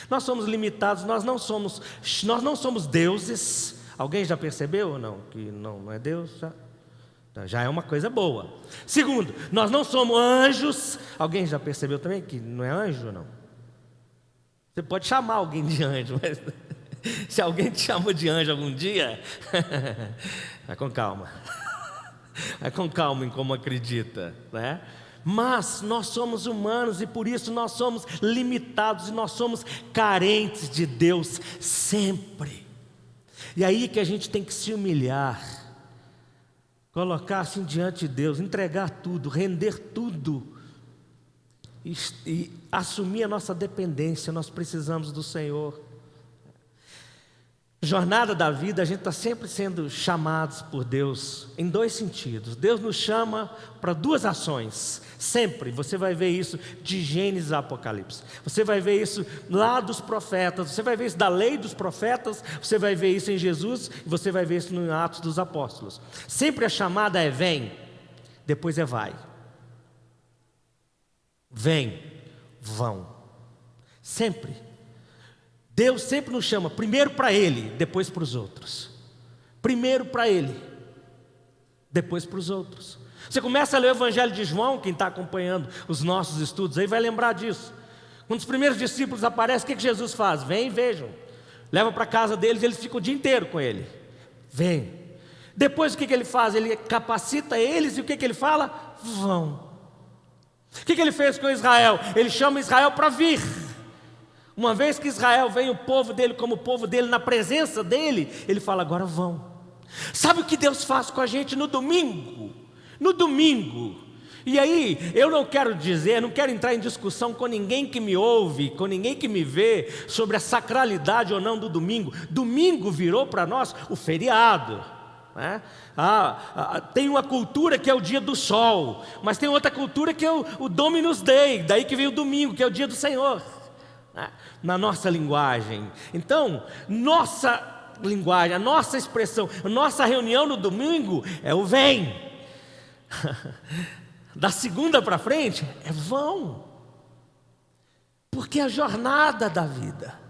S1: Nós somos limitados, nós não somos deuses. Alguém já percebeu ou não? Que não é Deus? Já é uma coisa boa. Segundo, nós não somos anjos. Alguém já percebeu também que não é anjo ou não? Você pode chamar alguém de anjo, mas se alguém te chamou de anjo algum dia, vai com calma. Vai com calma em como acredita, né? Mas nós somos humanos e por isso nós somos limitados e nós somos carentes de Deus sempre. E aí que a gente tem que se humilhar, colocar assim diante de Deus, entregar tudo, render tudo. E assumir a nossa dependência. Nós precisamos do Senhor. Jornada da vida, a gente está sempre sendo chamados por Deus em 2 sentidos. Deus nos chama para 2 ações, sempre. Você vai ver isso de Gênesis a Apocalipse. Você vai ver isso lá dos profetas. Você vai ver isso da lei dos profetas. Você vai ver isso em Jesus. E você vai ver isso no Atos dos Apóstolos. Sempre a chamada é vem, depois é vai. Vem, vão. Sempre. Deus sempre nos chama primeiro para Ele, depois para os outros. Primeiro para Ele, depois para os outros. Você começa a ler o Evangelho de João, quem está acompanhando os nossos estudos aí vai lembrar disso. Quando os primeiros discípulos aparecem, o que Jesus faz? Vem e vejam. Leva para a casa deles, eles ficam o dia inteiro com Ele. Vem. Depois o que ele faz? Ele capacita eles e o que ele fala? Vão. O que ele fez com Israel? Ele chama Israel para vir. Uma vez que Israel vem o povo dele como o povo dele, na presença dele, ele fala, agora vão. Sabe o que Deus faz com a gente no domingo? No domingo. E aí, eu não quero dizer, não quero entrar em discussão com ninguém que me ouve, com ninguém que me vê, sobre a sacralidade ou não do domingo. Domingo virou para nós o feriado. Né? Tem uma cultura que é o dia do sol, mas tem outra cultura que é o Dominus Day, daí que vem o domingo, que é o dia do Senhor, né? Na nossa linguagem. Então, nossa linguagem, a nossa expressão, a nossa reunião no domingo é o vem. Da segunda para frente é vão, porque é a jornada da vida.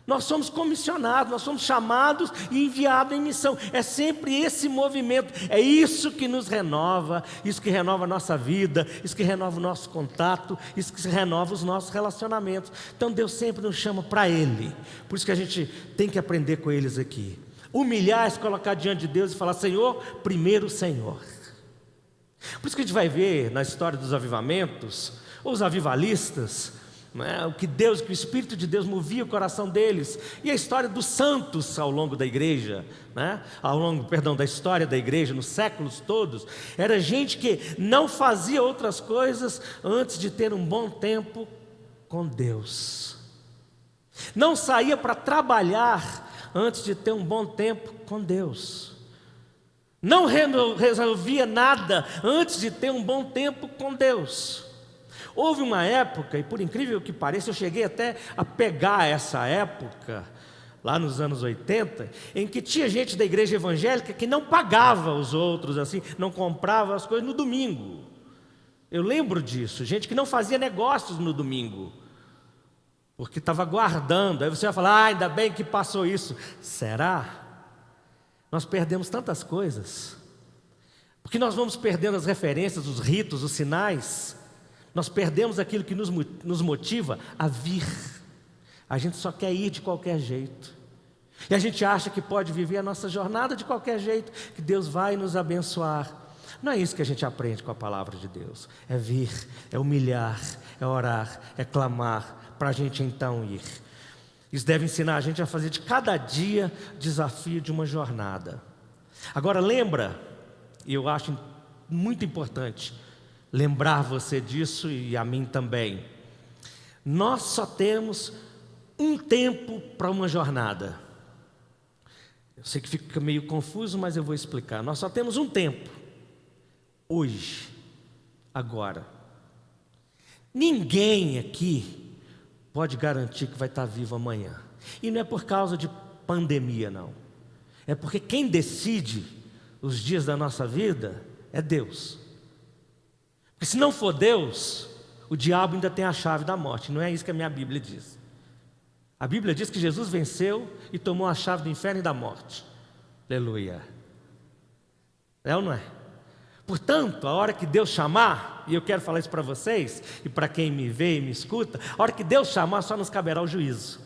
S1: Nós somos comissionados, nós somos chamados e enviados em missão. É sempre esse movimento, é isso que nos renova, isso que renova a nossa vida, isso que renova o nosso contato, isso que renova os nossos relacionamentos. Então Deus sempre nos chama para Ele. Por isso que a gente tem que aprender com eles aqui. Humilhar, se colocar diante de Deus e falar, Senhor, primeiro o Senhor. Por isso que a gente vai ver na história dos avivamentos, os avivalistas, né, o que o Espírito de Deus movia o coração deles, e a história dos santos ao longo da igreja, né, da história da igreja, nos séculos todos, era gente que não fazia outras coisas antes de ter um bom tempo com Deus, não saía para trabalhar antes de ter um bom tempo com Deus, não resolvia nada antes de ter um bom tempo com Deus. Houve uma época, e por incrível que pareça, eu cheguei até a pegar essa época, lá nos anos 80, em que tinha gente da igreja evangélica que não pagava os outros, assim, não comprava as coisas no domingo. Eu lembro disso, gente que não fazia negócios no domingo, porque estava guardando. Aí você vai falar, ainda bem que passou isso. Será? Nós perdemos tantas coisas, porque nós vamos perdendo as referências, os ritos, os sinais. Nós perdemos aquilo que nos motiva a vir. A gente só quer ir de qualquer jeito. E a gente acha que pode viver a nossa jornada de qualquer jeito, que Deus vai nos abençoar. Não é isso que a gente aprende com a palavra de Deus. É vir, é humilhar, é orar, é clamar, para a gente então ir. Isso deve ensinar a gente a fazer de cada dia desafio de uma jornada. Agora lembra, e eu acho muito importante lembrar você disso e a mim também. Nós só temos um tempo para uma jornada. Eu sei que fica meio confuso, mas eu vou explicar. Nós só temos um tempo. Hoje. Agora. Ninguém aqui pode garantir que vai estar vivo amanhã. E não é por causa de pandemia, não. É porque quem decide os dias da nossa vida é Deus. Porque se não for Deus, o diabo ainda tem a chave da morte. Não é isso que a minha Bíblia diz. A Bíblia diz que Jesus venceu e tomou a chave do inferno e da morte. Aleluia. É ou não é? Portanto, a hora que Deus chamar, e eu quero falar isso para vocês, e para quem me vê e me escuta, a hora que Deus chamar, só nos caberá o juízo.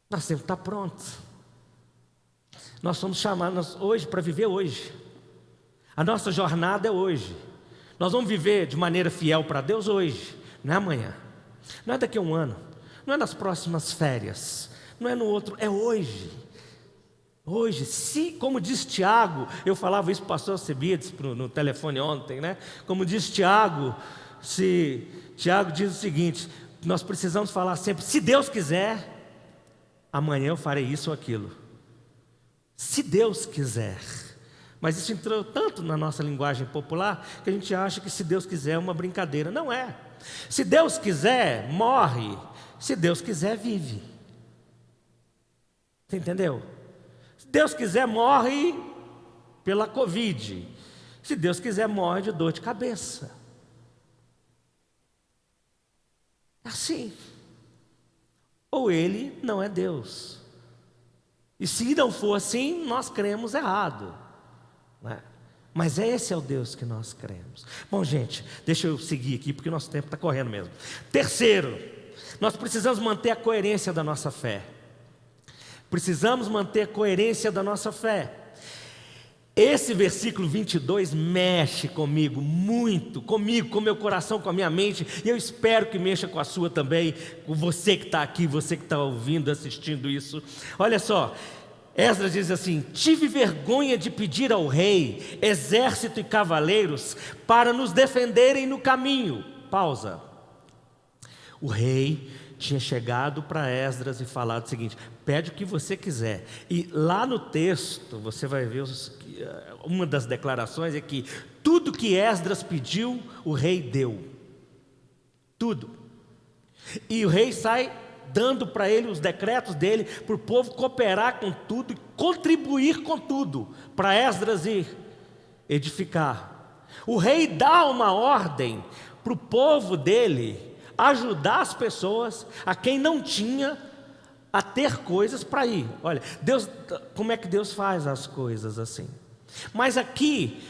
S1: Nós temos que estar prontos. Nós somos chamados hoje para viver hoje. A nossa jornada é hoje. Nós vamos viver de maneira fiel para Deus hoje, não é amanhã, não é daqui a um ano, não é nas próximas férias, não é no outro, é hoje. Hoje, se, como diz Tiago, eu falava isso para o pastor Alcebiades no telefone ontem, né? Como diz Tiago, Tiago diz o seguinte: nós precisamos falar sempre, se Deus quiser, amanhã eu farei isso ou aquilo. Se Deus quiser. Mas isso entrou tanto na nossa linguagem popular que a gente acha que se Deus quiser é uma brincadeira. Não é. Se Deus quiser, morre. Se Deus quiser, vive. Você entendeu? Se Deus quiser, morre pela Covid. Se Deus quiser, morre de dor de cabeça. É assim. ou ele não é Deus. E se não for assim, nós cremos errado, né? Mas esse é o Deus que nós cremos. Bom, gente, deixa eu seguir aqui, porque o nosso tempo está correndo mesmo. Terceiro, nós precisamos manter a coerência da nossa fé. Precisamos manter a coerência da nossa fé. Esse versículo 22 mexe comigo, muito, comigo, com meu coração, com a minha mente, e eu espero que mexa com a sua também, com você que está aqui, você que está ouvindo, assistindo isso. Olha só, Esdras diz assim: tive vergonha de pedir ao rei, exército e cavaleiros, para nos defenderem no caminho. Pausa. O rei tinha chegado para Esdras e falado o seguinte: pede o que você quiser. E lá no texto, você vai ver uma das declarações é que tudo que Esdras pediu, o rei deu. Tudo. E o rei sai dando para ele os decretos dele, para o povo cooperar com tudo e contribuir com tudo, para Esdras ir edificar. O rei dá uma ordem para o povo dele ajudar as pessoas, a quem não tinha, a ter coisas para ir. Olha, Deus, como é que Deus faz as coisas assim? Mas aqui,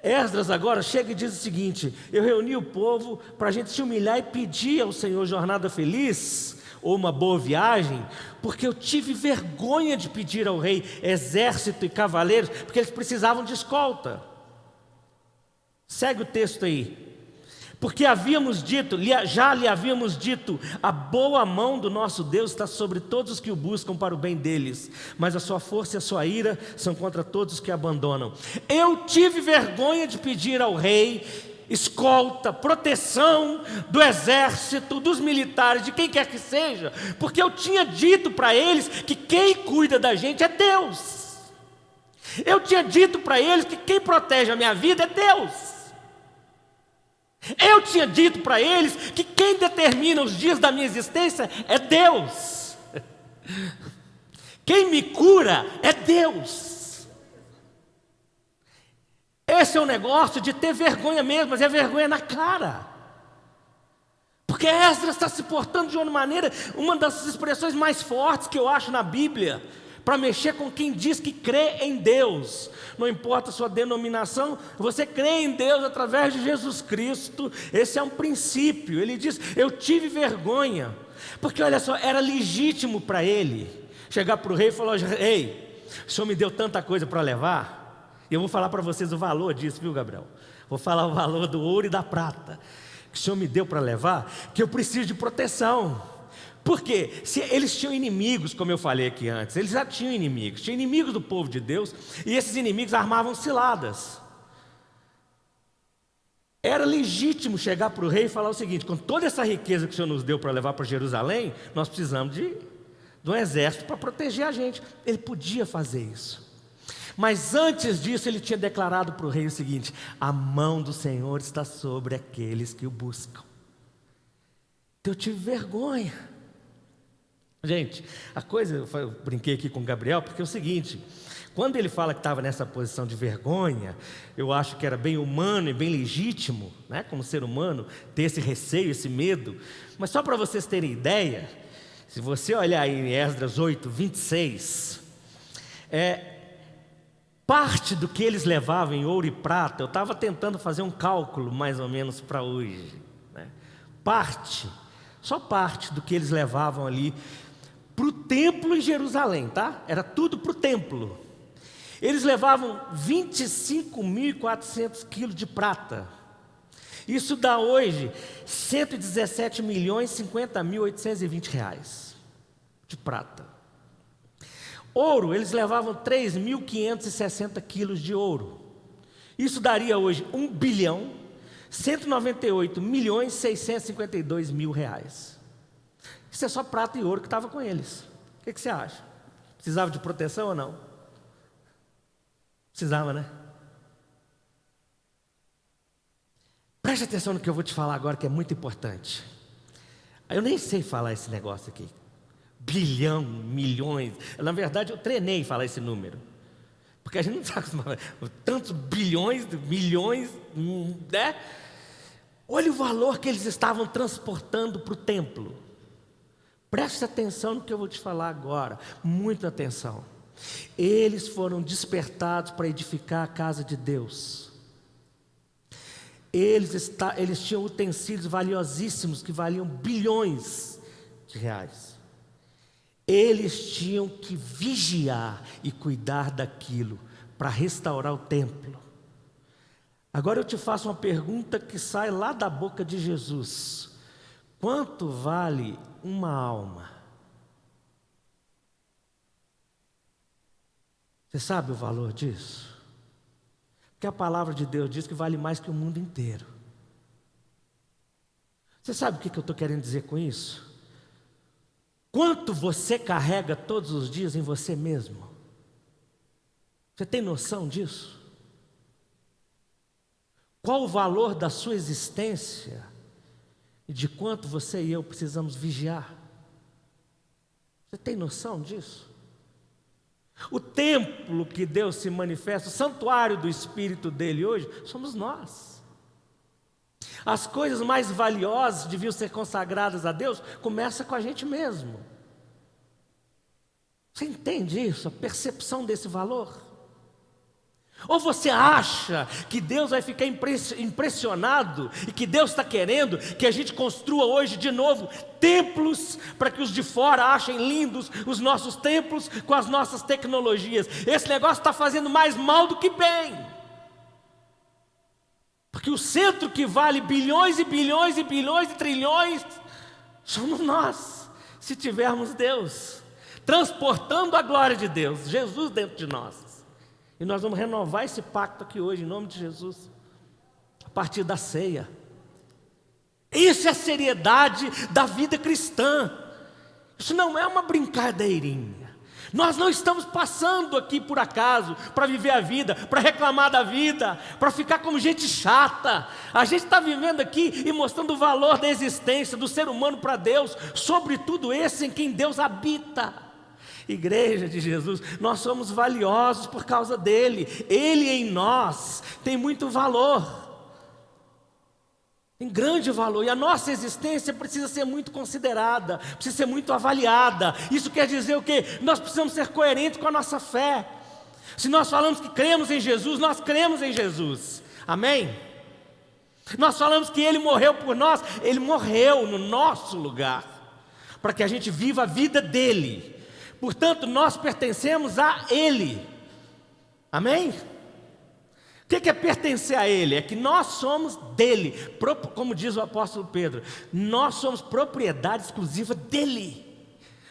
S1: Esdras agora chega e diz o seguinte: eu reuni o povo para a gente se humilhar e pedir ao Senhor jornada feliz, ou uma boa viagem, porque eu tive vergonha de pedir ao rei exército e cavaleiros, porque eles precisavam de escolta. Segue o texto aí. Porque havíamos dito, já lhe havíamos dito, a boa mão do nosso Deus está sobre todos os que o buscam para o bem deles, mas a sua força e a sua ira são contra todos os que abandonam. Eu tive vergonha de pedir ao rei escolta, proteção do exército, dos militares, de quem quer que seja, porque eu tinha dito para eles que quem cuida da gente é Deus. Eu tinha dito para eles que quem protege a minha vida é Deus. Eu tinha dito para eles que quem determina os dias da minha existência é Deus. Quem me cura é Deus. Esse é o negócio de ter vergonha mesmo, mas é vergonha na cara. Porque Esdras está se portando de uma maneira, uma das expressões mais fortes que eu acho na Bíblia, para mexer com quem diz que crê em Deus. Não importa a sua denominação, você crê em Deus através de Jesus Cristo. Esse é um princípio. Ele diz: eu tive vergonha, porque olha só, era legítimo para ele chegar para o rei e falar: rei, o senhor me deu tanta coisa para levar, e eu vou falar para vocês o valor disso, viu, Gabriel? Vou falar o valor do ouro e da prata que o senhor me deu para levar, que eu preciso de proteção. Porque se eles tinham inimigos, como eu falei aqui antes, eles já tinham inimigos do povo de Deus, e esses inimigos armavam ciladas. Era legítimo chegar para o rei e falar o seguinte: com toda essa riqueza que o Senhor nos deu para levar para Jerusalém, nós precisamos de um exército para proteger a gente. Ele podia fazer isso. Mas antes disso ele tinha declarado para o rei o seguinte: a mão do Senhor está sobre aqueles que o buscam. Então eu tive vergonha. Gente, a coisa, eu brinquei aqui com o Gabriel, porque é o seguinte: quando ele fala que estava nessa posição de vergonha, eu acho que era bem humano e bem legítimo, né, como ser humano, ter esse receio, esse medo. Mas só para vocês terem ideia, se você olhar aí em Esdras 8, 26, parte do que eles levavam em ouro e prata, eu estava tentando fazer um cálculo mais ou menos para hoje, né? Só parte do que eles levavam ali para o templo em Jerusalém, tá? Era tudo para o templo. Eles levavam 25.400 quilos de prata. Isso dá hoje 117.050.820 reais de prata. Ouro, eles levavam 3.560 quilos de ouro. Isso daria hoje 1.198.652.000 reais. Isso é só prata e ouro que estava com eles. O que você acha? Precisava de proteção ou não? Precisava, né? Preste atenção no que eu vou te falar agora, que é muito importante. Eu nem sei falar esse negócio aqui. Bilhão, milhões. Na verdade, eu treinei falar esse número. Porque a gente não está acostumado. Tantos bilhões, milhões, né? Olha o valor que eles estavam transportando para o templo.
S2: Preste atenção no que eu vou te falar agora, muita atenção. Eles foram despertados para edificar a casa de Deus. Eles tinham utensílios valiosíssimos que valiam bilhões de reais. Eles tinham que vigiar e cuidar daquilo para restaurar o templo. Agora eu te faço uma pergunta que sai lá da boca de Jesus: quanto vale uma alma? Você sabe o valor disso? Porque a palavra de Deus diz que vale mais que o mundo inteiro. Você sabe o que eu estou querendo dizer com isso? Quanto você carrega todos os dias em você mesmo? Você tem noção disso? Qual o valor da sua existência e de quanto você e eu precisamos vigiar? Você tem noção disso? O templo que Deus se manifesta, o santuário do Espírito dele hoje, somos nós. As coisas mais valiosas deviam ser consagradas a Deus, começa com a gente mesmo. Você entende isso? A percepção desse valor? Ou você acha que Deus vai ficar impressionado e que Deus está querendo que a gente construa hoje de novo templos para que os de fora achem lindos os nossos templos com as nossas tecnologias? Esse negócio está fazendo mais mal do que bem. Porque o centro que vale bilhões e bilhões e bilhões e trilhões somos nós, se tivermos Deus, transportando a glória de Deus, Jesus dentro de nós. E nós vamos renovar esse pacto aqui hoje, em nome de Jesus, a partir da ceia. Isso é a seriedade da vida cristã. Isso não é uma brincadeirinha. Nós não estamos passando aqui por acaso, para viver a vida, para reclamar da vida, para ficar como gente chata. A gente está vivendo aqui e mostrando o valor da existência do ser humano para Deus, sobretudo esse em quem Deus habita. Igreja de Jesus, nós somos valiosos por causa dele. Ele em nós tem muito valor, tem grande valor, e a nossa existência precisa ser muito considerada, precisa ser muito avaliada. Isso quer dizer o quê? Nós precisamos ser coerentes com a nossa fé. Se nós falamos que cremos em Jesus, nós cremos em Jesus, amém? Nós falamos que ele morreu por nós, ele morreu no nosso lugar, para que a gente viva a vida dele. Portanto, nós pertencemos a Ele, amém? O que é pertencer a Ele? É que nós somos dele, como diz o apóstolo Pedro, nós somos propriedade exclusiva dele,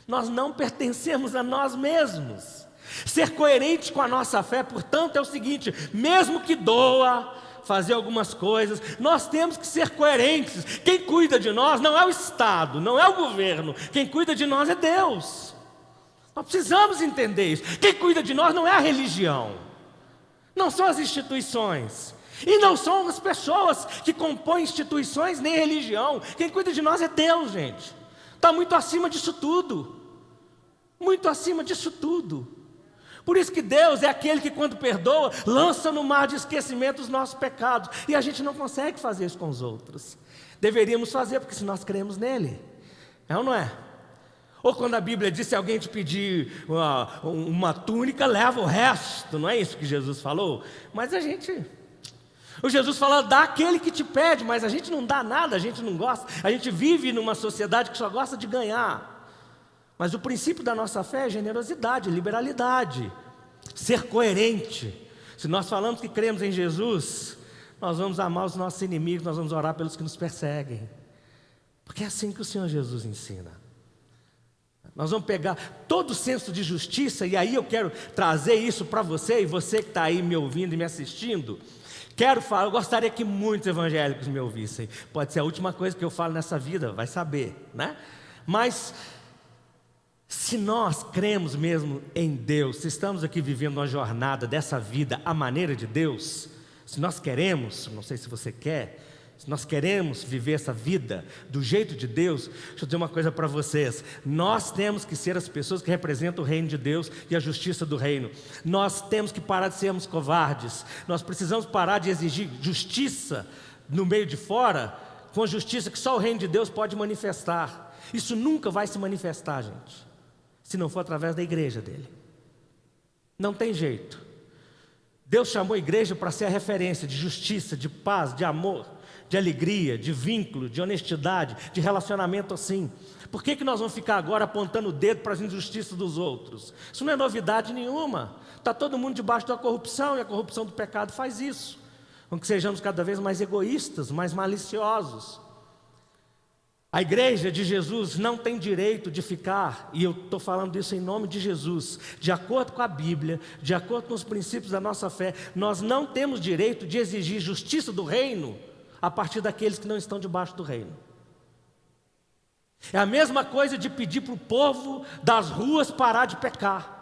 S2: nós não pertencemos a nós mesmos. Ser coerente com a nossa fé, portanto, é o seguinte: mesmo que doa fazer algumas coisas, nós temos que ser coerentes. Quem cuida de nós não é o Estado, não é o governo, quem cuida de nós é Deus. Nós precisamos entender isso. Quem cuida de nós não é a religião, não são as instituições, e não são as pessoas que compõem instituições nem religião. Quem cuida de nós é Deus, gente. Está muito acima disso tudo, muito acima disso tudo. Por isso que Deus é aquele que, quando perdoa, lança no mar de esquecimento os nossos pecados, e a gente não consegue fazer isso com os outros. Deveríamos fazer, porque se nós cremos nele, é ou não é? Ou quando a Bíblia diz: se alguém te pedir uma túnica, leva o resto. Não é isso que Jesus falou? Mas o Jesus falou: dá aquele que te pede, mas a gente não dá nada, a gente não gosta. A gente vive numa sociedade que só gosta de ganhar. Mas o princípio da nossa fé é generosidade, liberalidade, ser coerente. Se nós falamos que cremos em Jesus, nós vamos amar os nossos inimigos, nós vamos orar pelos que nos perseguem, porque é assim que o Senhor Jesus ensina. Nós vamos pegar todo o senso de justiça, e aí eu quero trazer isso para você, e você que está aí me ouvindo e me assistindo. Eu gostaria que muitos evangélicos me ouvissem. Pode ser a última coisa que eu falo nessa vida, vai saber, né? Mas se nós cremos mesmo em Deus, se estamos aqui vivendo uma jornada dessa vida à maneira de Deus, se nós queremos, não sei se você quer, se nós queremos viver essa vida do jeito de Deus, deixa eu dizer uma coisa para vocês: nós temos que ser as pessoas que representam o reino de Deus e a justiça do reino. Nós temos que parar de sermos covardes. Nós precisamos parar de exigir justiça no meio de fora, com a justiça que só o reino de Deus pode manifestar. Isso nunca vai se manifestar, gente, se não for através da igreja dele. Não tem jeito. Deus chamou a igreja para ser a referência de justiça, de paz, de amor, de alegria, de vínculo, de honestidade, de relacionamento assim. Por que nós vamos ficar agora apontando o dedo para as injustiças dos outros? Isso não é novidade nenhuma. Está todo mundo debaixo da corrupção, e a corrupção do pecado faz isso. Com que sejamos cada vez mais egoístas, mais maliciosos. A igreja de Jesus não tem direito de ficar, e eu estou falando isso em nome de Jesus, de acordo com a Bíblia, de acordo com os princípios da nossa fé, nós não temos direito de exigir justiça do reino a partir daqueles que não estão debaixo do reino. É a mesma coisa de pedir para o povo das ruas parar de pecar.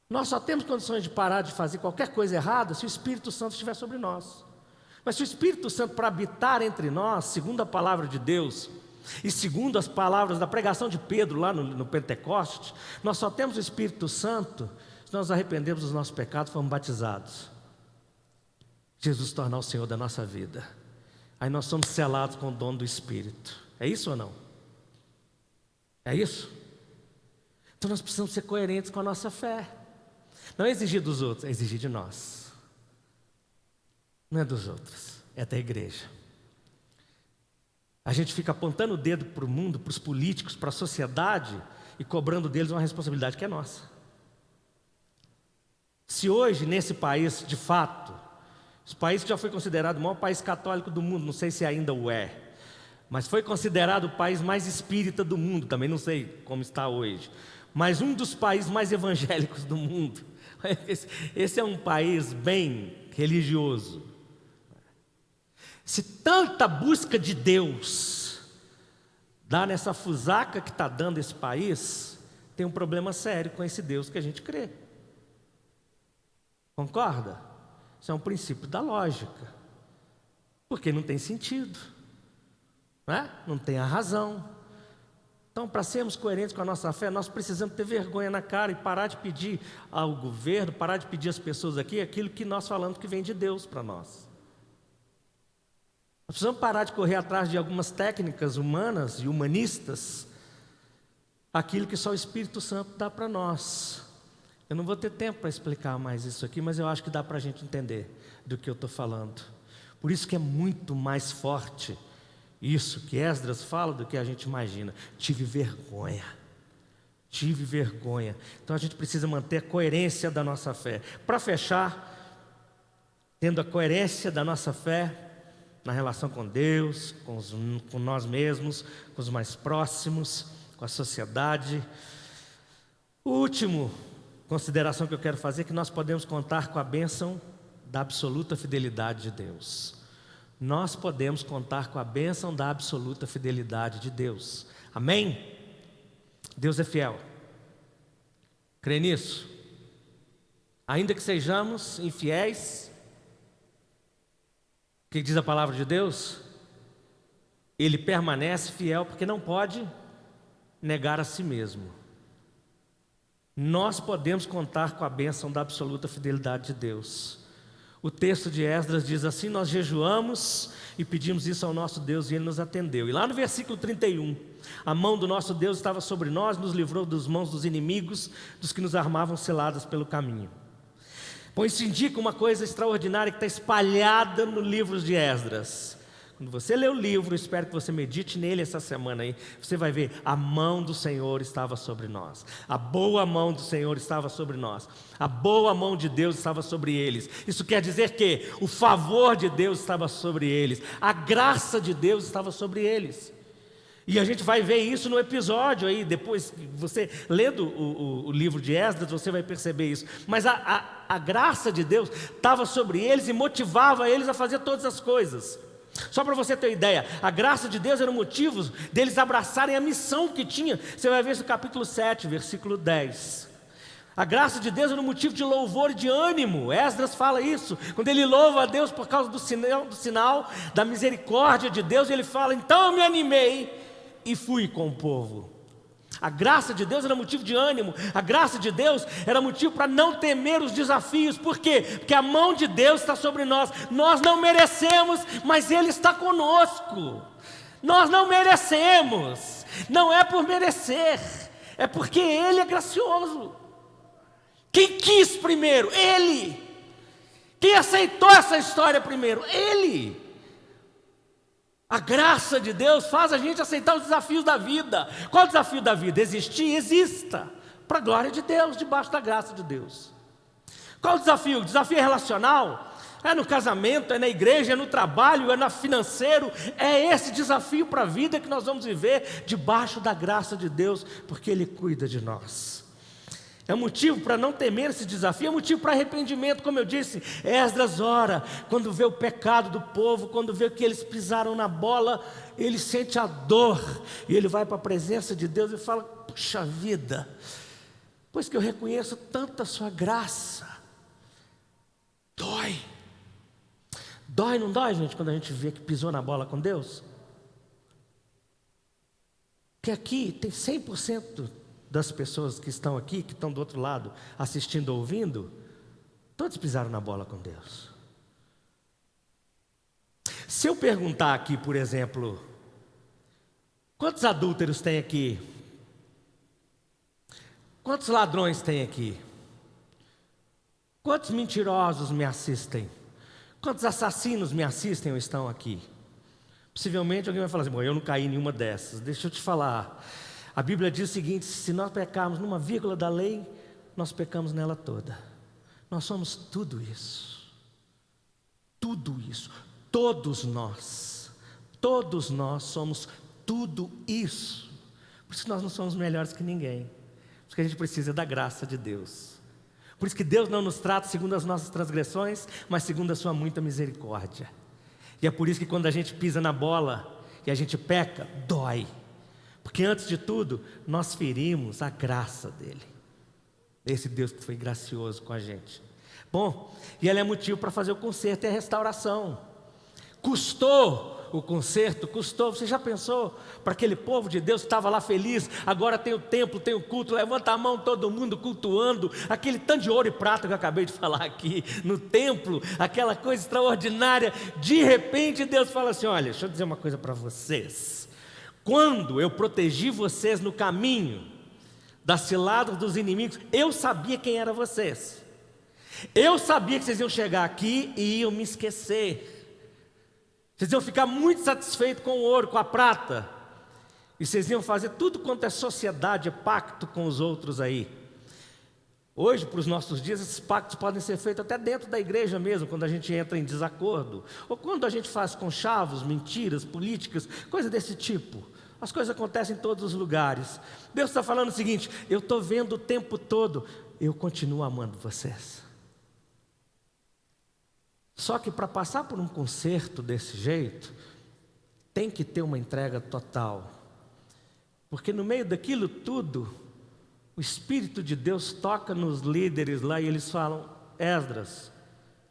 S2: Nós só temos condições de parar de fazer qualquer coisa errada se o Espírito Santo estiver sobre nós. Mas se o Espírito Santo, para habitar entre nós, segundo a palavra de Deus, e segundo as palavras da pregação de Pedro lá no Pentecostes, nós só temos o Espírito Santo se nós nos arrependemos dos nossos pecados e fomos batizados. Jesus tornar o Senhor da nossa vida. Aí nós somos selados com o dom do Espírito. É isso ou não? É isso? Então nós precisamos ser coerentes com a nossa fé. Não é exigir dos outros, é exigir de nós. Não é dos outros, é da igreja. A gente fica apontando o dedo para o mundo, para os políticos, para a sociedade e cobrando deles uma responsabilidade que é nossa. Se hoje, nesse país, de fato, esse país que já foi considerado o maior país católico do mundo, não sei se ainda o é, mas foi considerado o país mais espírita do mundo, também não sei como está hoje, mas um dos países mais evangélicos do mundo. Esse é um país bem religioso. Se tanta busca de Deus dá nessa fusaca que está dando esse país, tem um problema sério com esse Deus que a gente crê. Concorda? Isso é um princípio da lógica. Porque não tem sentido, não é? Não tem a razão. Então, para sermos coerentes com a nossa fé, nós precisamos ter vergonha na cara e parar de pedir ao governo, parar de pedir às pessoas aqui aquilo que nós falamos que vem de Deus para nós. Nós precisamos parar de correr atrás de algumas técnicas humanas e humanistas, aquilo que só o Espírito Santo dá para nós. Eu não vou ter tempo para explicar mais isso aqui, mas eu acho que dá para a gente entender do que eu estou falando. Por isso que é muito mais forte isso que Esdras fala do que a gente imagina. Tive vergonha. Então a gente precisa manter a coerência da nossa fé. Para fechar, tendo a coerência da nossa fé na relação com Deus, com nós mesmos, com os mais próximos, com a sociedade. O último consideração que eu quero fazer é que nós podemos contar com a bênção da absoluta fidelidade de Deus. Nós podemos contar com a bênção da absoluta fidelidade de Deus. Amém? Deus é fiel. Crê nisso? Ainda que sejamos infiéis, o que diz a palavra de Deus? Ele permanece fiel porque não pode negar a si mesmo. Nós podemos contar com a bênção da absoluta fidelidade de Deus. O texto de Esdras diz assim: nós jejuamos e pedimos isso ao nosso Deus e Ele nos atendeu. E lá no versículo 31, a mão do nosso Deus estava sobre nós, nos livrou das mãos dos inimigos, dos que nos armavam ciladas pelo caminho. Bom, isso indica uma coisa extraordinária que está espalhada no livro de Esdras. Quando você lê o livro, espero que você medite nele essa semana aí, você vai ver, a mão do Senhor estava sobre nós. A boa mão do Senhor estava sobre nós. A boa mão de Deus estava sobre eles. Isso quer dizer que o favor de Deus estava sobre eles. A graça de Deus estava sobre eles. E a gente vai ver isso no episódio aí, depois que você lendo o livro de Esdras, você vai perceber isso. Mas a graça de Deus estava sobre eles e motivava eles a fazer todas as coisas. Só para você ter uma ideia, a graça de Deus era o motivo deles abraçarem a missão que tinha. Você vai ver isso no capítulo 7, versículo 10. A graça de Deus era um motivo de louvor e de ânimo. Esdras fala isso, quando ele louva a Deus por causa do sinal da misericórdia de Deus, ele fala, então eu me animei e fui com o povo. A graça de Deus era motivo de ânimo. A graça de Deus era motivo para não temer os desafios. Por quê? Porque a mão de Deus está sobre nós. Nós não merecemos, mas Ele está conosco. Nós não merecemos, não é por merecer, é porque Ele é gracioso. Quem quis primeiro? Ele. Quem aceitou essa história primeiro? Ele. A graça de Deus faz a gente aceitar os desafios da vida. Qual é o desafio da vida? Existir? Exista, para a glória de Deus, debaixo da graça de Deus. Qual o desafio? O desafio é relacional? É no casamento, é na igreja, é no trabalho, é no financeiro. É esse desafio para a vida que nós vamos viver debaixo da graça de Deus, porque Ele cuida de nós. É motivo para não temer esse desafio, é motivo para arrependimento, como eu disse. Esdras ora, quando vê o pecado do povo, quando vê que eles pisaram na bola, ele sente a dor, e ele vai para a presença de Deus e fala: puxa vida, pois que eu reconheço tanta sua graça, dói. Dói, não dói, gente, quando a gente vê que pisou na bola com Deus? Que aqui tem 100% das pessoas que estão aqui, que estão do outro lado, assistindo ou ouvindo, todos pisaram na bola com Deus. Se eu perguntar aqui, por exemplo, quantos adúlteros tem aqui? Quantos ladrões tem aqui? Quantos mentirosos me assistem? Quantos assassinos me assistem ou estão aqui? Possivelmente alguém vai falar assim: bom, eu não caí em nenhuma dessas. Deixa eu te falar. A Bíblia diz o seguinte: se nós pecarmos numa vírgula da lei, nós pecamos nela toda. Nós somos tudo isso. Tudo isso. Todos nós somos tudo isso. Por isso que nós não somos melhores que ninguém. Por isso que a gente precisa da graça de Deus. Por isso que Deus não nos trata segundo as nossas transgressões, mas segundo a sua muita misericórdia. E é por isso que quando a gente pisa na bola e a gente peca, dói. Porque antes de tudo, nós ferimos a graça dele. Esse Deus que foi gracioso com a gente. Bom, e ele é motivo para fazer o conserto e a restauração. Custou o conserto, custou. Você já pensou? Para aquele povo de Deus que estava lá feliz, agora tem o templo, tem o culto, levanta a mão todo mundo cultuando, aquele tanto de ouro e prata que eu acabei de falar aqui, no templo, aquela coisa extraordinária. De repente Deus fala assim: olha, deixa eu dizer uma coisa para vocês. Quando eu protegi vocês no caminho das ciladas dos inimigos, eu sabia quem eram vocês. Eu sabia que vocês iam chegar aqui e iam me esquecer. Vocês iam ficar muito satisfeitos com o ouro, com a prata. E vocês iam fazer tudo quanto é sociedade, pacto com os outros aí. Hoje, para os nossos dias, esses pactos podem ser feitos até dentro da igreja mesmo, quando a gente entra em desacordo. Ou quando a gente faz conchavos, mentiras, políticas, coisa desse tipo. As coisas acontecem em todos os lugares. Deus está falando o seguinte: eu estou vendo o tempo todo, eu continuo amando vocês. Só que para passar por um conserto desse jeito, tem que ter uma entrega total. Porque no meio daquilo tudo, o Espírito de Deus toca nos líderes lá e eles falam: Esdras,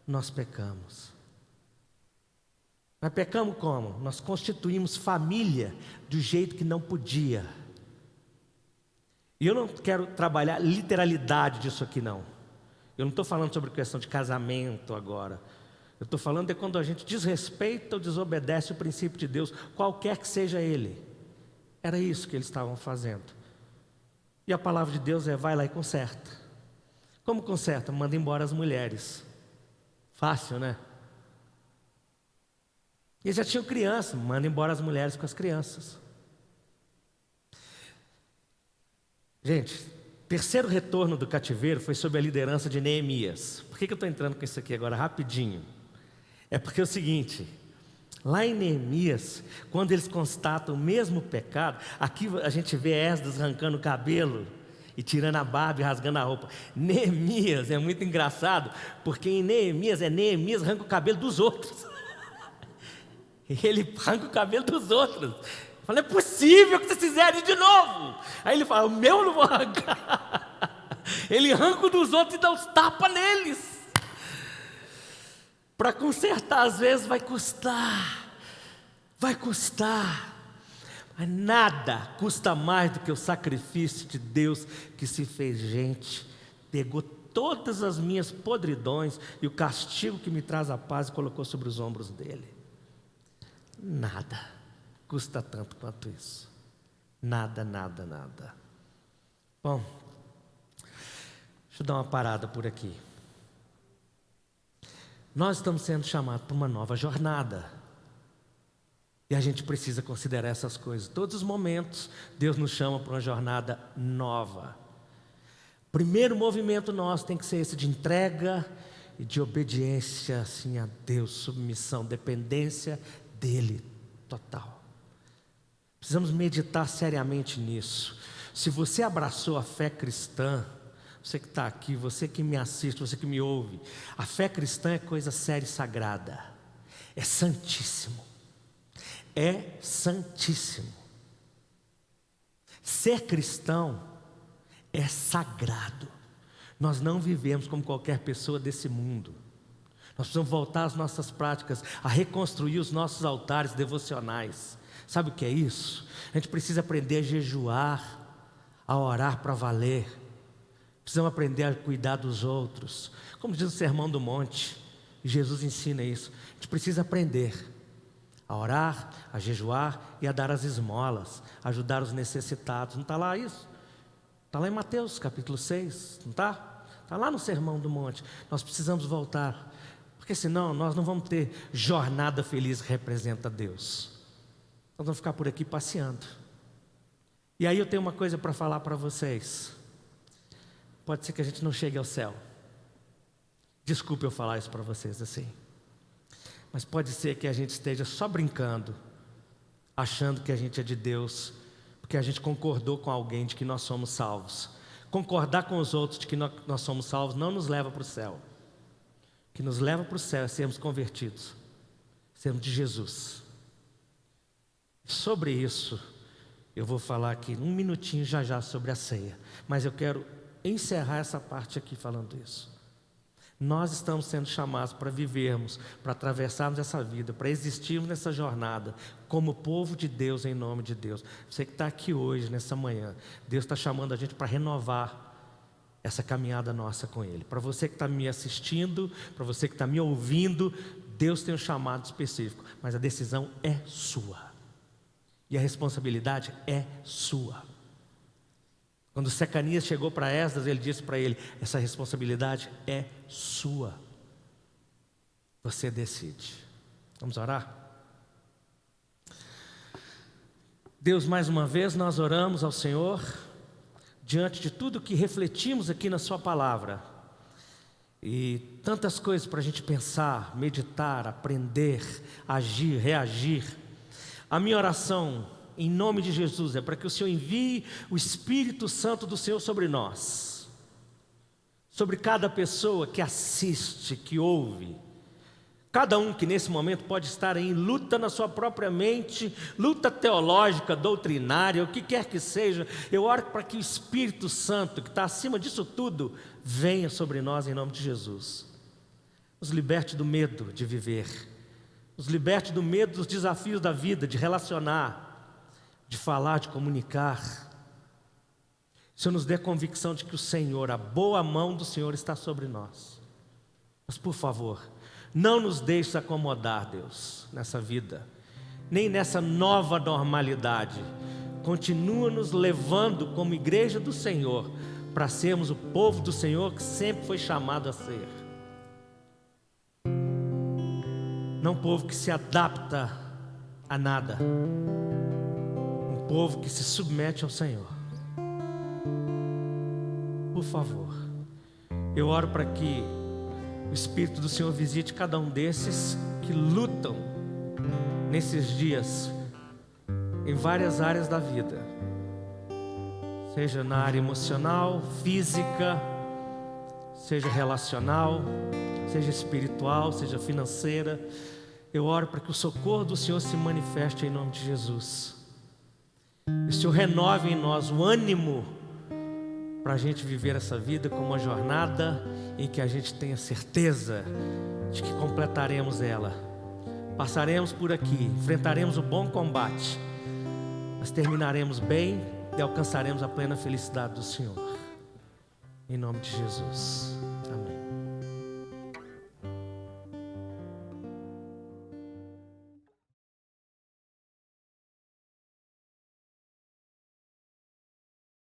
S2: nós pecamos. Mas pecamos como? Nós constituímos família do jeito que não podia. E eu não quero trabalhar literalidade disso aqui não. Eu não estou falando sobre questão de casamento agora. Eu estou falando de quando a gente desrespeita ou desobedece o princípio de Deus, qualquer que seja ele. Era isso que eles estavam fazendo. E a palavra de Deus é: vai lá e conserta. Como conserta? Manda embora as mulheres. Fácil, né? Eles já tinham criança, manda embora as mulheres com as crianças. Gente, terceiro retorno do cativeiro foi sob a liderança de Neemias. Por que eu estou entrando com isso aqui agora rapidinho? É porque é o seguinte: lá em Neemias, quando eles constatam o mesmo pecado, aqui a gente vê Esdras arrancando o cabelo e tirando a barba e rasgando a roupa. Neemias é muito engraçado, porque em Neemias arranca o cabelo dos outros. Ele arranca o cabelo dos outros. Fala: é possível que vocês fizerem de novo. Aí ele fala: o meu eu não vou arrancar. Ele arranca o dos outros e dá uns tapas neles. Para consertar às vezes vai custar. Mas nada custa mais do que o sacrifício de Deus que se fez gente, pegou todas as minhas podridões e o castigo que me traz a paz e colocou sobre os ombros dele. Nada custa tanto quanto isso. Nada, nada, nada. Bom, deixa eu dar uma parada por aqui. Nós estamos sendo chamados para uma nova jornada. E a gente precisa considerar essas coisas. Todos os momentos, Deus nos chama para uma jornada nova. O primeiro movimento nosso tem que ser esse de entrega e de obediência assim, a Deus, submissão, dependência dEle, total. Precisamos meditar seriamente nisso. Se você abraçou a fé cristã, você que está aqui, você que me assiste, você que me ouve, a fé cristã é coisa séria e sagrada, é santíssimo. É santíssimo. Ser cristão é sagrado. Nós não vivemos como qualquer pessoa desse mundo. Nós precisamos voltar às nossas práticas, a reconstruir os nossos altares devocionais. Sabe o que é isso? A gente precisa aprender a jejuar, a orar para valer. Precisamos aprender a cuidar dos outros. Como diz o Sermão do Monte, Jesus ensina isso. A gente precisa aprender a orar, a jejuar e a dar as esmolas, a ajudar os necessitados. Não está lá isso? Está lá em Mateus capítulo 6, não está? Está lá no Sermão do Monte. Nós precisamos voltar, porque senão nós não vamos ter jornada feliz que representa Deus. Nós vamos ficar por aqui passeando. E aí eu tenho uma coisa para falar para vocês. Pode ser que a gente não chegue ao céu. Desculpe eu falar isso para vocês assim. Mas pode ser que a gente esteja só brincando, achando que a gente é de Deus, porque a gente concordou com alguém de que nós somos salvos. Concordar com os outros de que nós somos salvos não nos leva para o céu. O que nos leva para o céu é sermos convertidos, sermos de Jesus. Sobre isso, eu vou falar aqui um minutinho já sobre a ceia. Mas eu quero encerrar essa parte aqui falando isso. Nós estamos sendo chamados para vivermos, para atravessarmos essa vida, para existirmos nessa jornada, como povo de Deus, em nome de Deus. Você que está aqui hoje, nessa manhã, Deus está chamando a gente para renovar essa caminhada nossa com Ele. Para você que está me assistindo, para você que está me ouvindo, Deus tem um chamado específico, mas a decisão é sua. E a responsabilidade é sua. Quando Secanias chegou para Esdras, ele disse para ele: essa responsabilidade é sua. Você decide. Vamos orar? Deus, mais uma vez nós oramos ao Senhor, diante de tudo que refletimos aqui na sua palavra. E tantas coisas para a gente pensar, meditar, aprender, agir, reagir. A minha oração, em nome de Jesus, é para que o Senhor envie o Espírito Santo do Senhor sobre nós, sobre cada pessoa que assiste, que ouve, cada um que nesse momento pode estar em luta na sua própria mente, luta teológica, doutrinária, o que quer que seja. Eu oro para que o Espírito Santo, que está acima disso tudo, venha sobre nós em nome de Jesus. Nos liberte do medo de viver, nos liberte do medo dos desafios da vida, de relacionar, de falar, de comunicar. O Senhor nos dê a convicção de que o Senhor, a boa mão do Senhor está sobre nós. Mas por favor, não nos deixe acomodar, Deus, nessa vida, nem nessa nova normalidade. Continua nos levando como igreja do Senhor, para sermos o povo do Senhor que sempre foi chamado a ser. Não um povo que se adapta a nada, um povo que se submete ao Senhor. Por favor, eu oro para que o Espírito do Senhor visite cada um desses que lutam nesses dias em várias áreas da vida, seja na área emocional, física, seja relacional, seja espiritual, seja financeira. Eu oro para que o socorro do Senhor se manifeste em nome de Jesus. E o Senhor renove em nós o ânimo para a gente viver essa vida como uma jornada em que a gente tenha certeza de que completaremos ela. Passaremos por aqui, enfrentaremos o bom combate, mas terminaremos bem e alcançaremos a plena felicidade do Senhor. Em nome de Jesus.